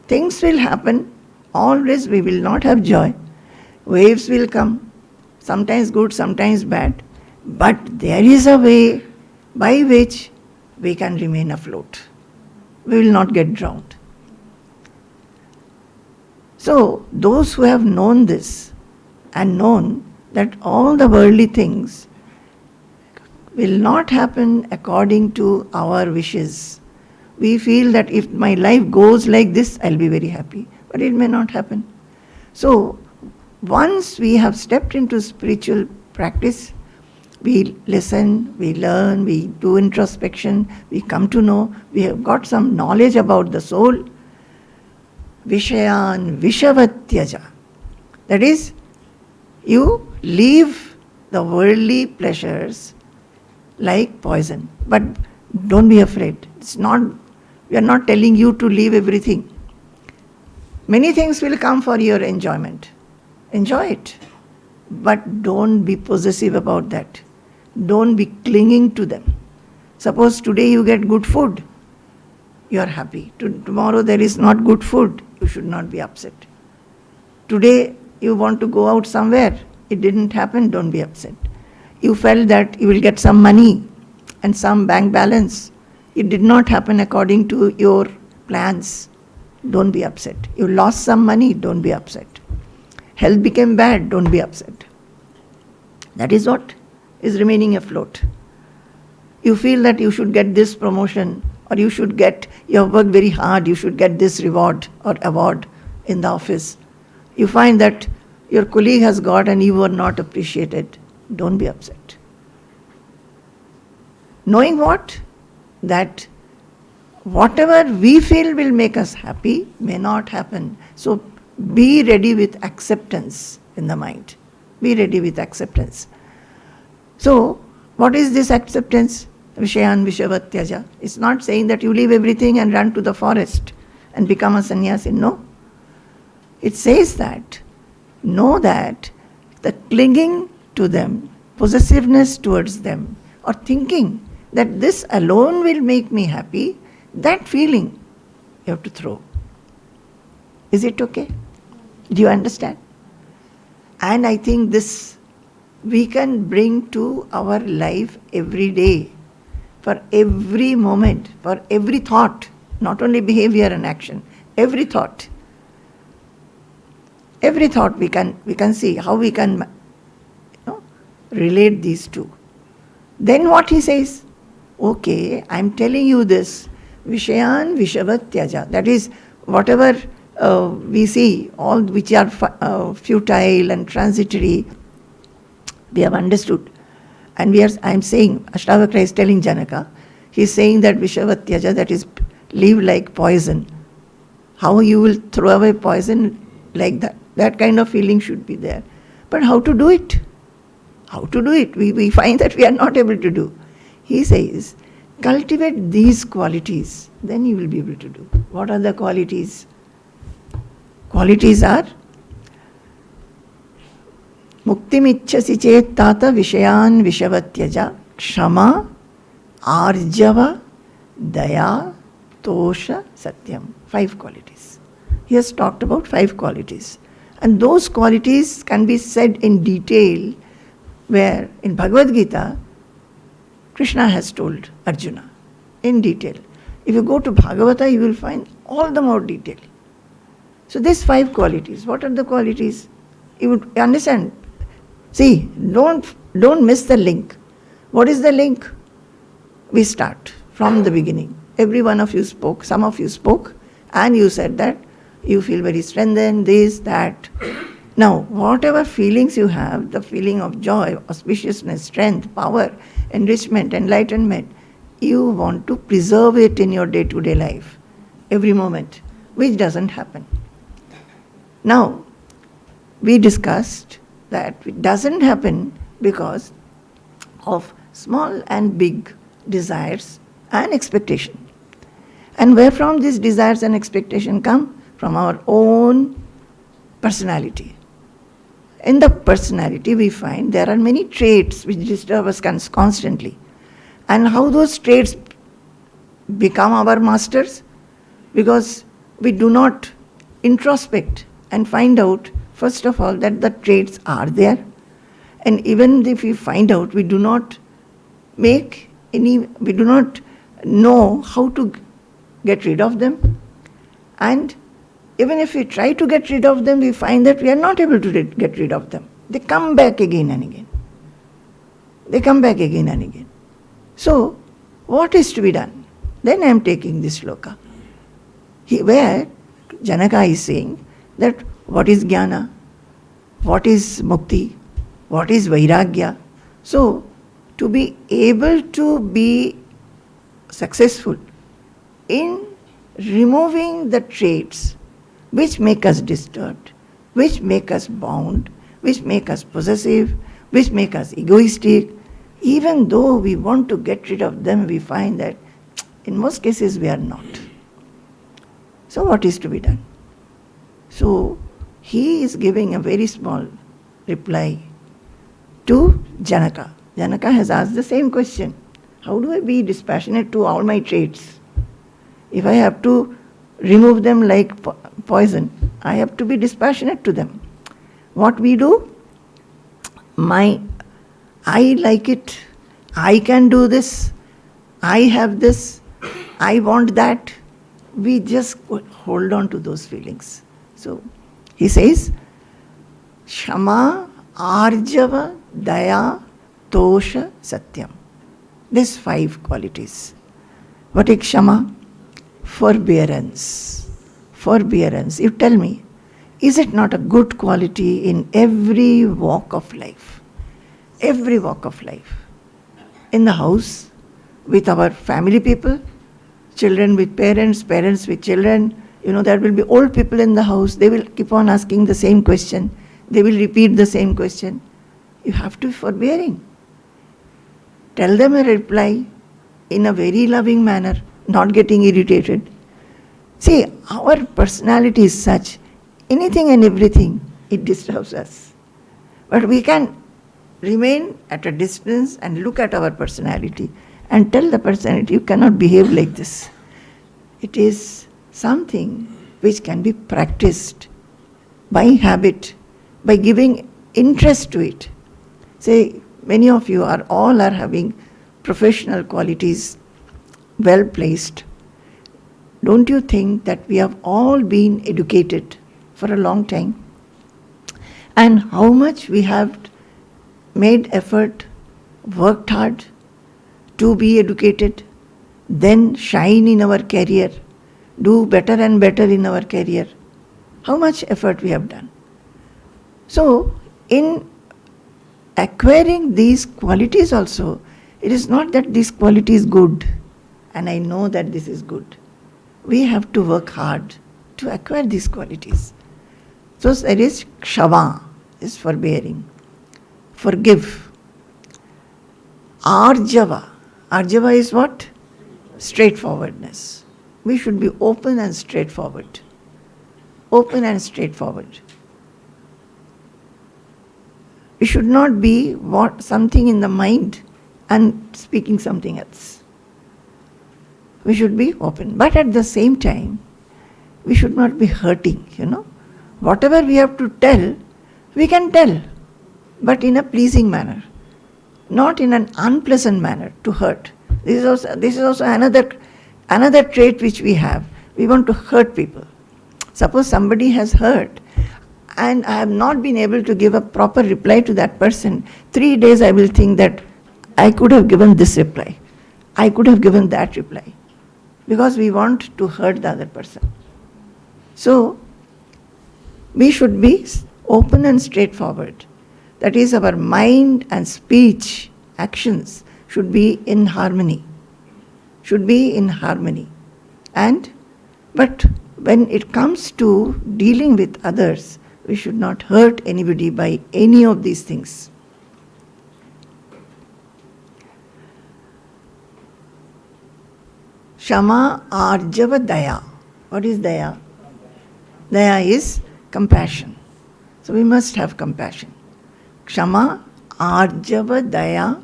Things will happen. Always we will not have joy. Waves will come, sometimes good, sometimes bad. But there is a way by which we can remain afloat. We will not get drowned. So, those who have known this and known that all the worldly things will not happen according to our wishes. We feel that if my life goes like this, I'll be very happy. But it may not happen. So, once we have stepped into spiritual practice, We listen, we learn, we do introspection, we come to know, we have got some knowledge about the soul. Vishayan vishavatyaja. That is, you leave the worldly pleasures like poison. But don't be afraid. We are not telling you to leave everything. Many things will come for your enjoyment. Enjoy it. But don't be possessive about that. Don't be clinging to them. Suppose today you get good food, you are happy. Tomorrow there is not good food, you should not be upset. Today you want to go out somewhere, it didn't happen, don't be upset. You felt that you will get some money and some bank balance. It did not happen according to your plans. Don't be upset. You lost some money, don't be upset. Health became bad, don't be upset. That is what is remaining afloat. You feel that you should get this promotion, or you have worked very hard, you should get this reward or award in the office. You find that your colleague has got and you were not appreciated. Don't be upset. Knowing what? That whatever we feel will make us happy may not happen. So be ready with acceptance in the mind. Be ready with acceptance. So, what is this acceptance? Vishayan vishavatyaja. It's not saying that you leave everything and run to the forest and become a sannyasi. No. It says that, know that the clinging to them, possessiveness towards them, or thinking that this alone will make me happy, that feeling you have to throw. Is it okay? Do you understand? And I think this we can bring to our life every day, for every moment, for every thought, not only behavior and action, every thought. Every thought we can see how we can relate these two. Then what he says? Okay, I am telling you this, Vishayan vishavatyaja. That is, whatever we see, all which are futile and transitory, we have understood. And I am saying, Ashtavakra is telling Janaka, he is saying that vishavatyaja, that is, leave like poison. How you will throw away poison like that? That kind of feeling should be there. But how to do it? How to do it? We find that we are not able to do. He says, cultivate these qualities, then you will be able to do. What are the qualities? Qualities are Muktimichchasi chet tata vishayan vishavatyaja kshama arjava daya tosha satyam. 5 qualities. He has talked about 5 qualities. And those qualities can be said in detail, where in Bhagavad Gita, Krishna has told Arjuna in detail. If you go to Bhagavata, you will find all the more detail. So these 5 qualities, what are the qualities? You would understand. See, don't miss the link. What is the link? We start from the beginning. Every one of you spoke, some of you spoke, and you said that you feel very strengthened, this, that. Now, whatever feelings you have, the feeling of joy, auspiciousness, strength, power, enrichment, enlightenment, you want to preserve it in your day-to-day life, every moment, which doesn't happen. Now, we discussed that it doesn't happen because of small and big desires and expectation. And where from these desires and expectation come? From our own personality. In the personality we find there are many traits which disturb us constantly. And how those traits become our masters? Because we do not introspect and find out, first of all, that the traits are there. And even if we find out, we do not know how to get rid of them. And even if we try to get rid of them, we find that we are not able to get rid of them. They come back again and again. They come back again and again. So, what is to be done? Then I am taking this shloka, where Janaka is saying that what is jnana, what is mukti, what is vairagya. So, to be able to be successful in removing the traits which make us disturbed, which make us bound, which make us possessive, which make us egoistic. Even though we want to get rid of them, we find that in most cases we are not. So what is to be done? So he is giving a very small reply to Janaka. Janaka has asked the same question. How do I be dispassionate to all my traits? If I have to remove them like poison, I have to be dispassionate to them. What we do? I like it, I can do this, I have this, I want that. We just hold on to those feelings. So he says, Shama, Arjava, Daya, Tosha, Satyam. These 5 qualities. What is Shama? Forbearance. Forbearance. You tell me, is it not a good quality in every walk of life? Every walk of life. In the house, with our family people, children with parents, parents with children, there will be old people in the house, they will keep on asking the same question, they will repeat the same question. You have to be forbearing. Tell them a reply in a very loving manner, not getting irritated. See, our personality is such, anything and everything, it disturbs us. But we can remain at a distance and look at our personality and tell the personality, you cannot behave like this. It is something which can be practiced by habit, by giving interest to it. Say, many of you all are having professional qualities well placed. Don't you think that we have all been educated for a long time? And how much we have made effort, worked hard to be educated, then shine in our career, do better and better in our career. How much effort we have done. So, in acquiring these qualities also, it is not that this quality is good and I know that this is good. We have to work hard to acquire these qualities. So there is Kshama, is forbearing. Forgive. Arjava. Arjava is what? Straightforwardness. We should be open and straightforward. Open and straightforward. We should not be something in the mind and speaking something else. We should be open. But at the same time, we should not be hurting, Whatever we have to tell, we can tell, but in a pleasing manner, not in an unpleasant manner to hurt. This is also another trait which we have. We want to hurt people. Suppose somebody has hurt and I have not been able to give a proper reply to that person. 3 days I will think that I could have given this reply. I could have given that reply. Because we want to hurt the other person. So, we should be open and straightforward. That is, our mind and speech, actions should be in harmony. Should be in harmony. But when it comes to dealing with others, we should not hurt anybody by any of these things. Shama, Arjava, Daya. What is Daya? Daya is compassion. So we must have compassion. Kshama, Arjava, Daya.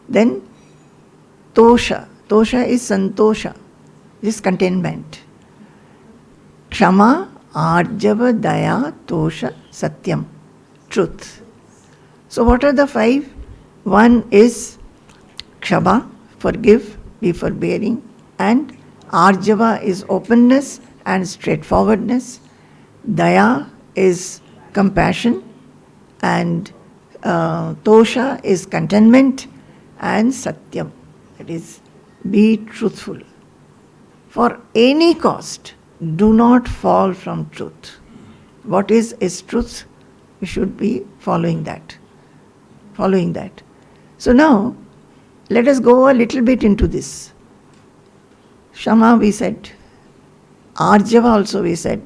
Then Tosha. Tosha is Santosha. This is contentment. Kshama, Arjava, Daya, Tosha, Satyam. Truth. So what are the 5? One is Kshama, forgive, be forbearing. And Arjava is openness and straightforwardness. Daya is compassion. And Tosha is contentment. And Satyam, that is, be truthful. For any cost, do not fall from truth. What is truth? We should be following that. So now, let us go a little bit into this. Shama we said, Arjava also we said,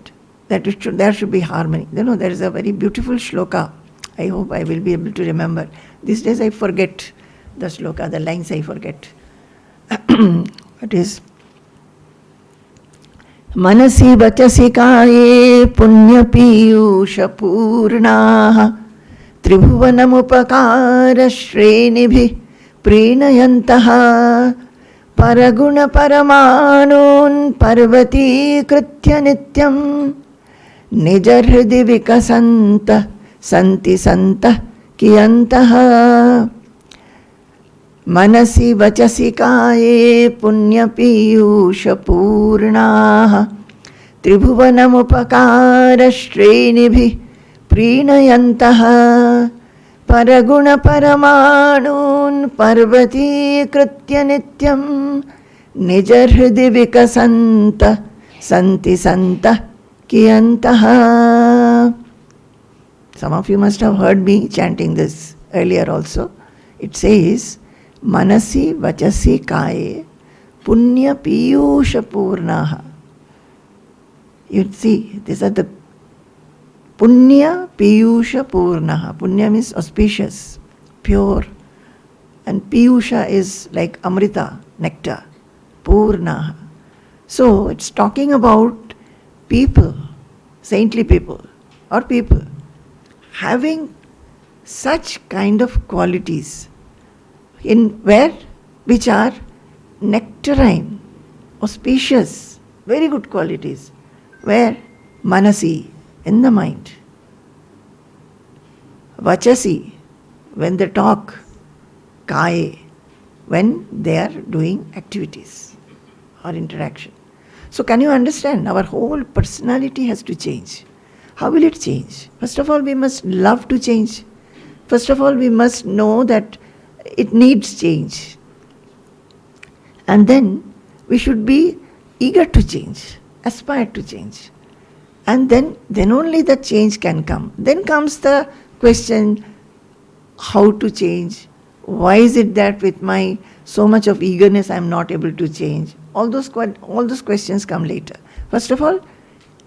that there should be harmony. There is a very beautiful shloka. I hope I will be able to remember. These days I forget the shloka, the lines I forget. It is Manasi vachasi kaye punya piyusha purnaha tribhuvanam upakara shrenibhi prinayantaha paraguna paramanun parvati kritya nityam nijar hridi vikasanta santi santa kiyantaha Manasi vachasi kaye punya piyusha purnaha tribhuvanam upakara shrenibhi prinayantaha paraguna paramanun parvati kritya nityam nijar hridi vikasanta santi santa kiyantaha. Some of you must have heard me chanting this earlier also. It says, Manasi vachasi kaye punya piyusha purnaha. You see, these are the punya piyusha purnaha. Punya means auspicious, pure. And piyusha is like amrita, nectar, purnaha. So it's talking about people, saintly people, or people having such kind of qualities which are nectarine, auspicious, very good qualities, where manasi, in the mind, vachasi, when they talk, kaye, when they are doing activities or interaction. So can you understand? Our whole personality has to change. How will it change? First of all, we must love to change. First of all, we must know that it needs change. And then we should be eager to change, aspire to change. And then only the change can come. Then comes the question, how to change? Why is it that with my so much of eagerness I am not able to change? All those questions come later. First of all,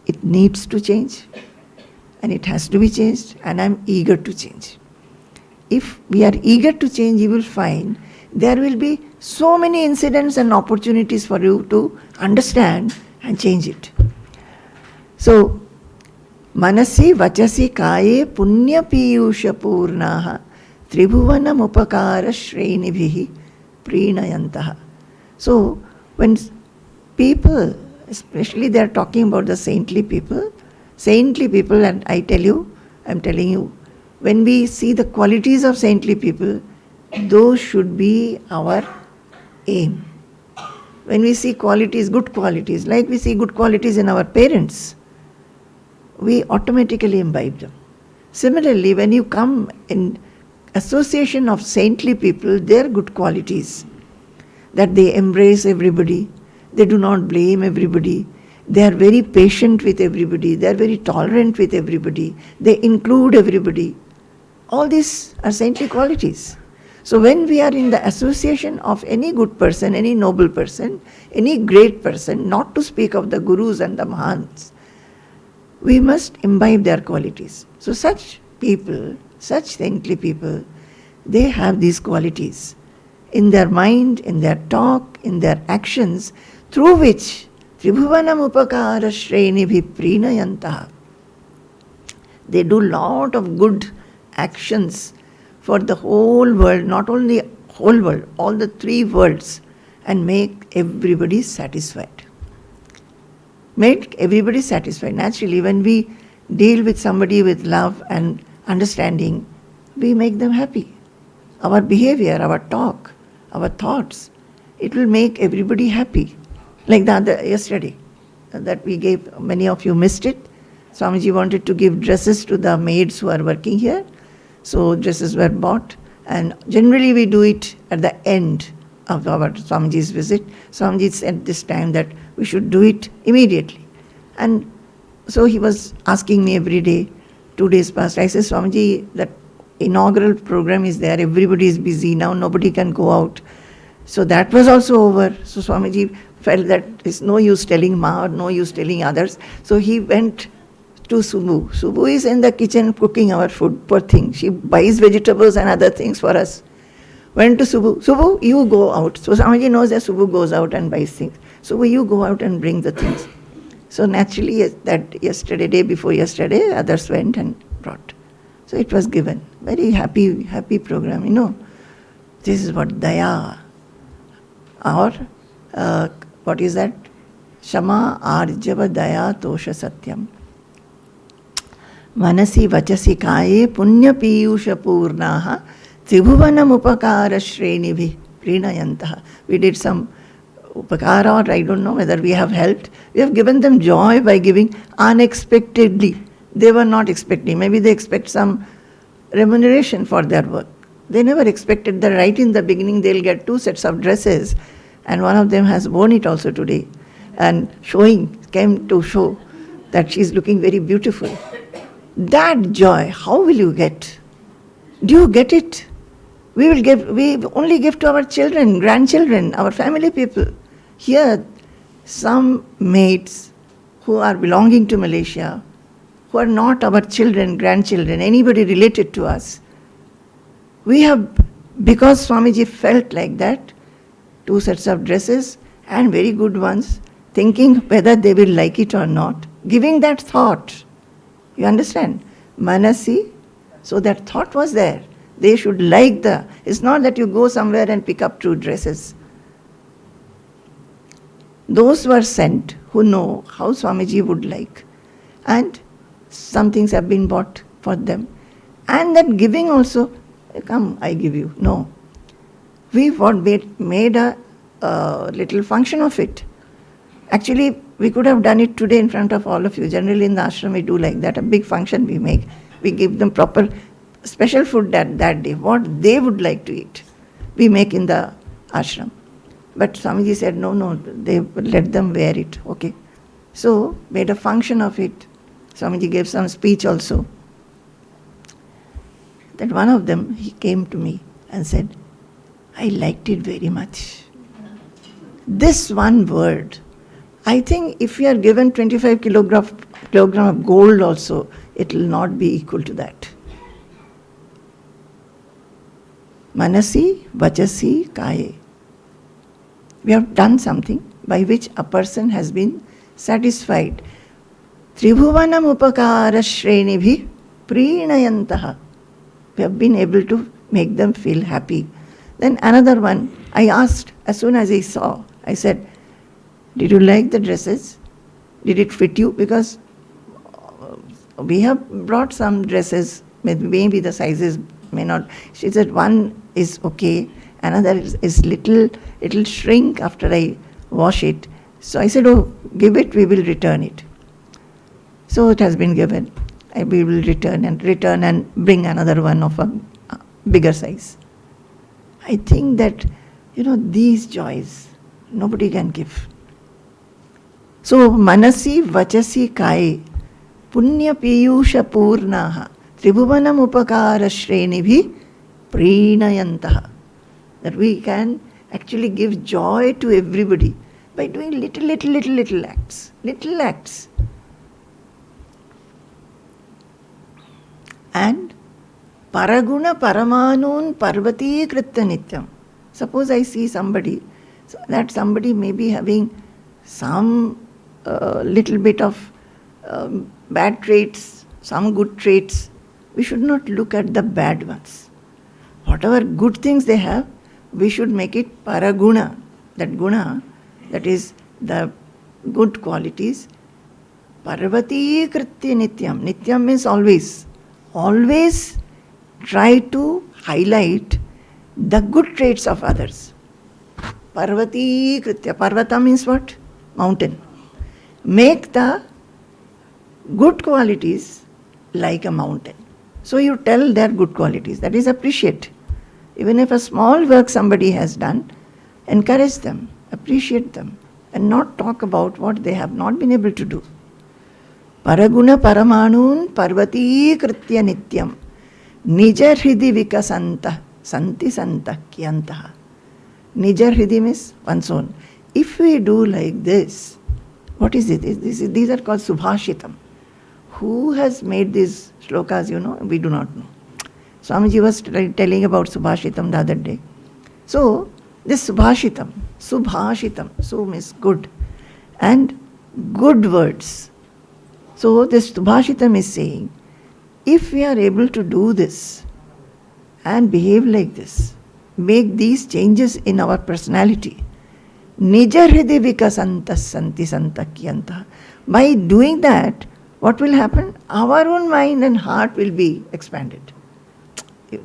it needs to change. And it has to be changed. And I am eager to change. If we are eager to change, you will find there will be so many incidents and opportunities for you to understand and change it. So, manasi vachasi kaye punya piyusha purnaha tribhuvanam upakara shrenibhihi prinayantaha. So, when people, especially they are talking about the saintly people, and I'm telling you, when we see the qualities of saintly people, those should be our aim. When we see qualities, good qualities, like we see good qualities in our parents, we automatically imbibe them. Similarly, when you come in association of saintly people, their good qualities, that they embrace everybody, they do not blame everybody, they are very patient with everybody, they are very tolerant with everybody, they include everybody. All these are saintly qualities. So when we are in the association of any good person, any noble person, any great person, not to speak of the gurus and the mahants, we must imbibe their qualities. So such people, such saintly people, they have these qualities in their mind, in their talk, in their actions, through which Tribhuvanam upakara shrenibhi prinayantaha. They do lot of good actions for the whole world, not only whole world, all the three worlds, and make everybody satisfied. Make everybody satisfied. Naturally, when we deal with somebody with love and understanding, we make them happy. Our behavior, our talk, our thoughts, it will make everybody happy. Like yesterday, that we gave, many of you missed it. Swamiji wanted to give dresses to the maids who are working here. So dresses were bought, and generally we do it at the end of our Swamiji's visit. Swamiji said this time that we should do it immediately. And so he was asking me every day, 2 days passed. I said, Swamiji, that inaugural program is there, everybody is busy now, nobody can go out. So that was also over. So Swamiji felt that it's no use telling Ma or no use telling others. So he went to Subbu. Subbu is in the kitchen cooking our food, poor thing. She buys vegetables and other things for us. Went to Subbu. Subbu, you go out. So Swamiji knows that Subbu goes out and buys things. Subbu, you go out and bring the things. So naturally, that yesterday, day before yesterday, others went and brought. So it was given. Very happy program, This is what Daya, or what is that? Shama Arjava Daya Tosha Satyam. Manasi Vachasi Kaye Punya Piyusha Purnaha Tribhuvanam Upakara Shrenibhi Prinayantaha. We did some upakara, or I don't know whether we have helped. We have given them joy by giving unexpectedly. They were not expecting. Maybe they expect some remuneration for their work. They never expected that right in the beginning they'll get 2 sets of dresses, and one of them has worn it also today, and came to show that she's looking very beautiful. That joy, how will you get? Do you get it? We only give to our children, grandchildren, our family people. Here, some mates who are belonging to Malaysia, who are not our children, grandchildren, anybody related to us, we have, because Swamiji felt like that, 2 sets of dresses and very good ones, thinking whether they will like it or not, giving that thought. You understand? Manasi, so that thought was there. They should like it's not that you go somewhere and pick up 2 dresses. Those were sent who know how Swamiji would like. And some things have been bought for them. And that giving also, come, I give you. No. We made a little function of it. Actually, we could have done it today in front of all of you. Generally in the ashram we do like that, a big function we make. We give them proper special food that day, what they would like to eat. We make in the ashram. But Swamiji said, no, they let them wear it, okay. So, made a function of it. Swamiji gave some speech also. That one of them, he came to me and said, I liked it very much. This one word, I think if we are given 25 kilogram of gold also, it will not be equal to that. Manasi, Vachasi, Kaye. We have done something by which a person has been satisfied. Tribhuvanam upakara shrenibhi prinayantaha. We have been able to make them feel happy. Then another one, I asked, as soon as I saw, I said, did you like the dresses? Did it fit you? Because we have brought some dresses, maybe the sizes may not. She said one is okay, another is little, it'll shrink after I wash it. So I said, oh, give it, we will return it. So it has been given. We will return and bring another one of a bigger size. I think that, these joys, nobody can give. So, Manasi, Vachasi, Kaye, Punya Piyusha Purnaha, Tribhuvanam Upakara Shrenibhi, Prinayantaha. That we can actually give joy to everybody by doing little acts. Little acts. And Paraguna Paramanun Parvati Kritta Nityam. Suppose I see somebody, that somebody may be having some little bit of bad traits, some good traits. We should not look at the bad ones. Whatever good things they have, we should make it paraguna. That guna, that is the good qualities. Parvati Kritya Nityam. Nityam means always. Always try to highlight the good traits of others. Parvati Kritya. Parvata means what? Mountain. Make the good qualities like a mountain. So you tell their good qualities. That is, appreciate. Even if a small work somebody has done, encourage them, appreciate them, and not talk about what they have not been able to do. Paraguna Paramanun Parvati Kritya Nityam Nija Hridi Vikasanta Santi Santa Kyantaha. Nija Hridi means one's own. If we do like this, what is it? These are called Subhashitam. Who has made these shlokas, we do not know. Swamiji was telling about Subhashitam the other day. So, this Subhashitam, Su means good, and good words. So, this Subhashitam is saying, if we are able to do this and behave like this, make these changes in our personality, Nija Hridi Vikasantas Santi Santakyanta. By doing that, what will happen? Our own mind and heart will be expanded.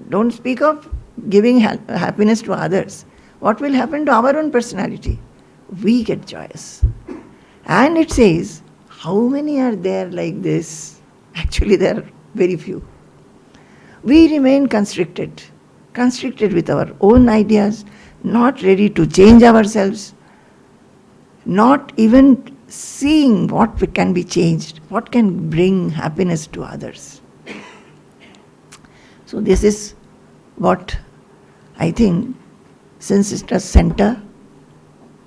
Don't speak of giving happiness to others. What will happen to our own personality? We get joyous. And it says, how many are there like this? Actually, there are very few. We remain constricted with our own ideas, not ready to change ourselves, not even seeing what can be changed, what can bring happiness to others. So this is what I think, since it's a center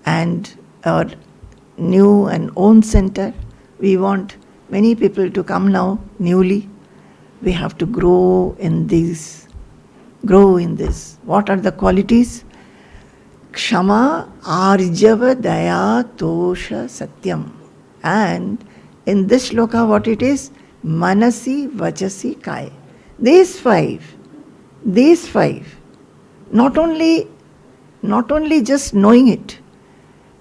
and our new and own center, we want many people to come now newly. We have to grow in this. What are the qualities? Kshama, Arjava, Daya, Tosha, Satyam. And in this shloka, what it is? Manasi, Vachasi, Kaya. These five, not only just knowing it,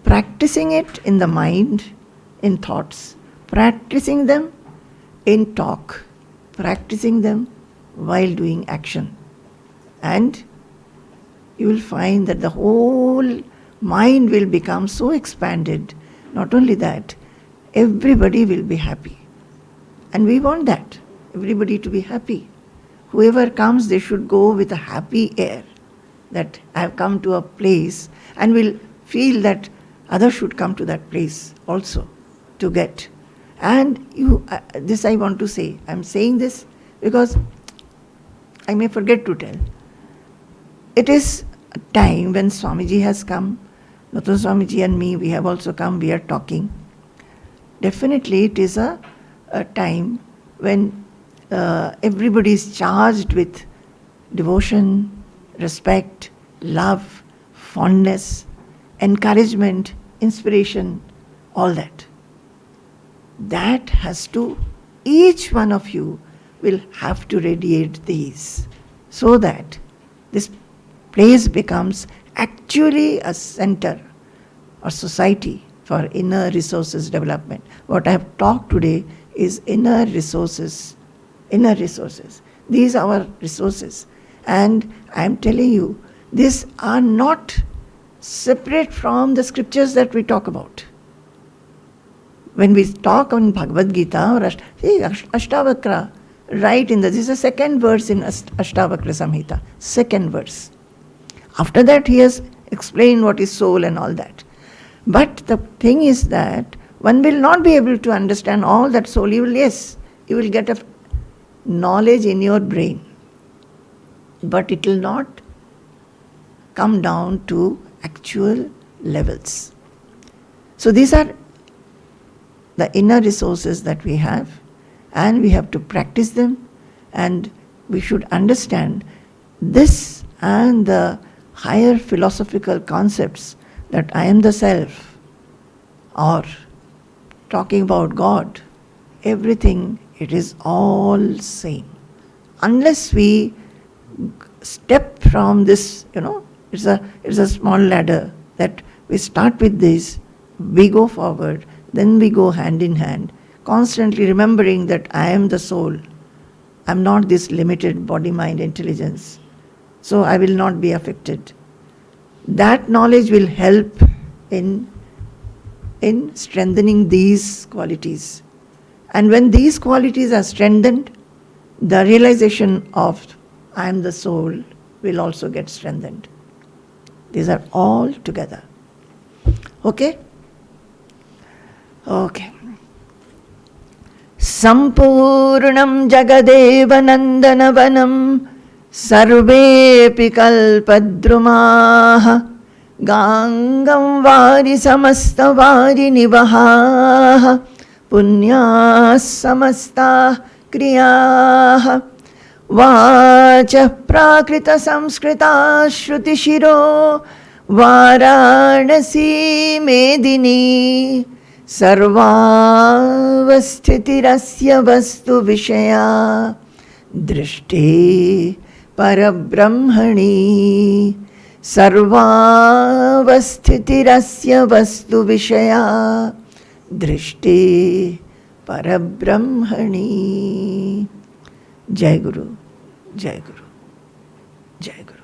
practicing it in the mind, in thoughts, practicing them in talk, practicing them while doing action. And you will find that the whole mind will become so expanded. Not only that, everybody will be happy. And we want that, everybody to be happy. Whoever comes, they should go with a happy air, that I have come to a place, and will feel that others should come to that place also to get. And this I want to say. I am saying this because I may forget to tell. It is a time when Swamiji has come, Nathan Swamiji and me, we have also come, we are talking. Definitely it is a time when everybody is charged with devotion, respect, love, fondness, encouragement, inspiration, all that. That has to, each one of you will have to radiate these, so that this place becomes actually a center or society for inner resources development. What I have talked today is inner resources. These are our resources. And I am telling you, these are not separate from the scriptures that we talk about. When we talk on Bhagavad Gita or Ashtavakra, right in this is the second verse in Ashtavakra Samhita, second verse. After that he has explained what is soul and all that. But the thing is that one will not be able to understand all that soul. You will get a knowledge in your brain, but it will not come down to actual levels. So these are the inner resources that we have, and we have to practice them, and we should understand this and the higher philosophical concepts that I am the self, or talking about God, everything, it is all same. Unless we step from this, it's a small ladder that we start with this, we go forward, then we go hand in hand, constantly remembering that I am the soul. I am not this limited body, mind, intelligence. So I will not be affected. That knowledge will help in strengthening these qualities. And when these qualities are strengthened, the realization of I am the soul will also get strengthened. These are all together. Okay? Okay. Sampurnam Jagadeva Nandanavanam Sarvepi Kalpadrumaha गांगं वारि समस्तवारि निवहाः पुण्याः समस्ताः क्रियाः वाचः प्राकृतसंस्कृताः श्रुतिशिरो वाराणसी मेदिनी सर्वावस्थितिरस्य वस्तु विषया दृष्टे परब्रह्मणि सर्वावस्थितिरस्य वस्तु विषया दृष्टे परब्रह्मणि. जय गुरु, जय गुरु, जय गुरु.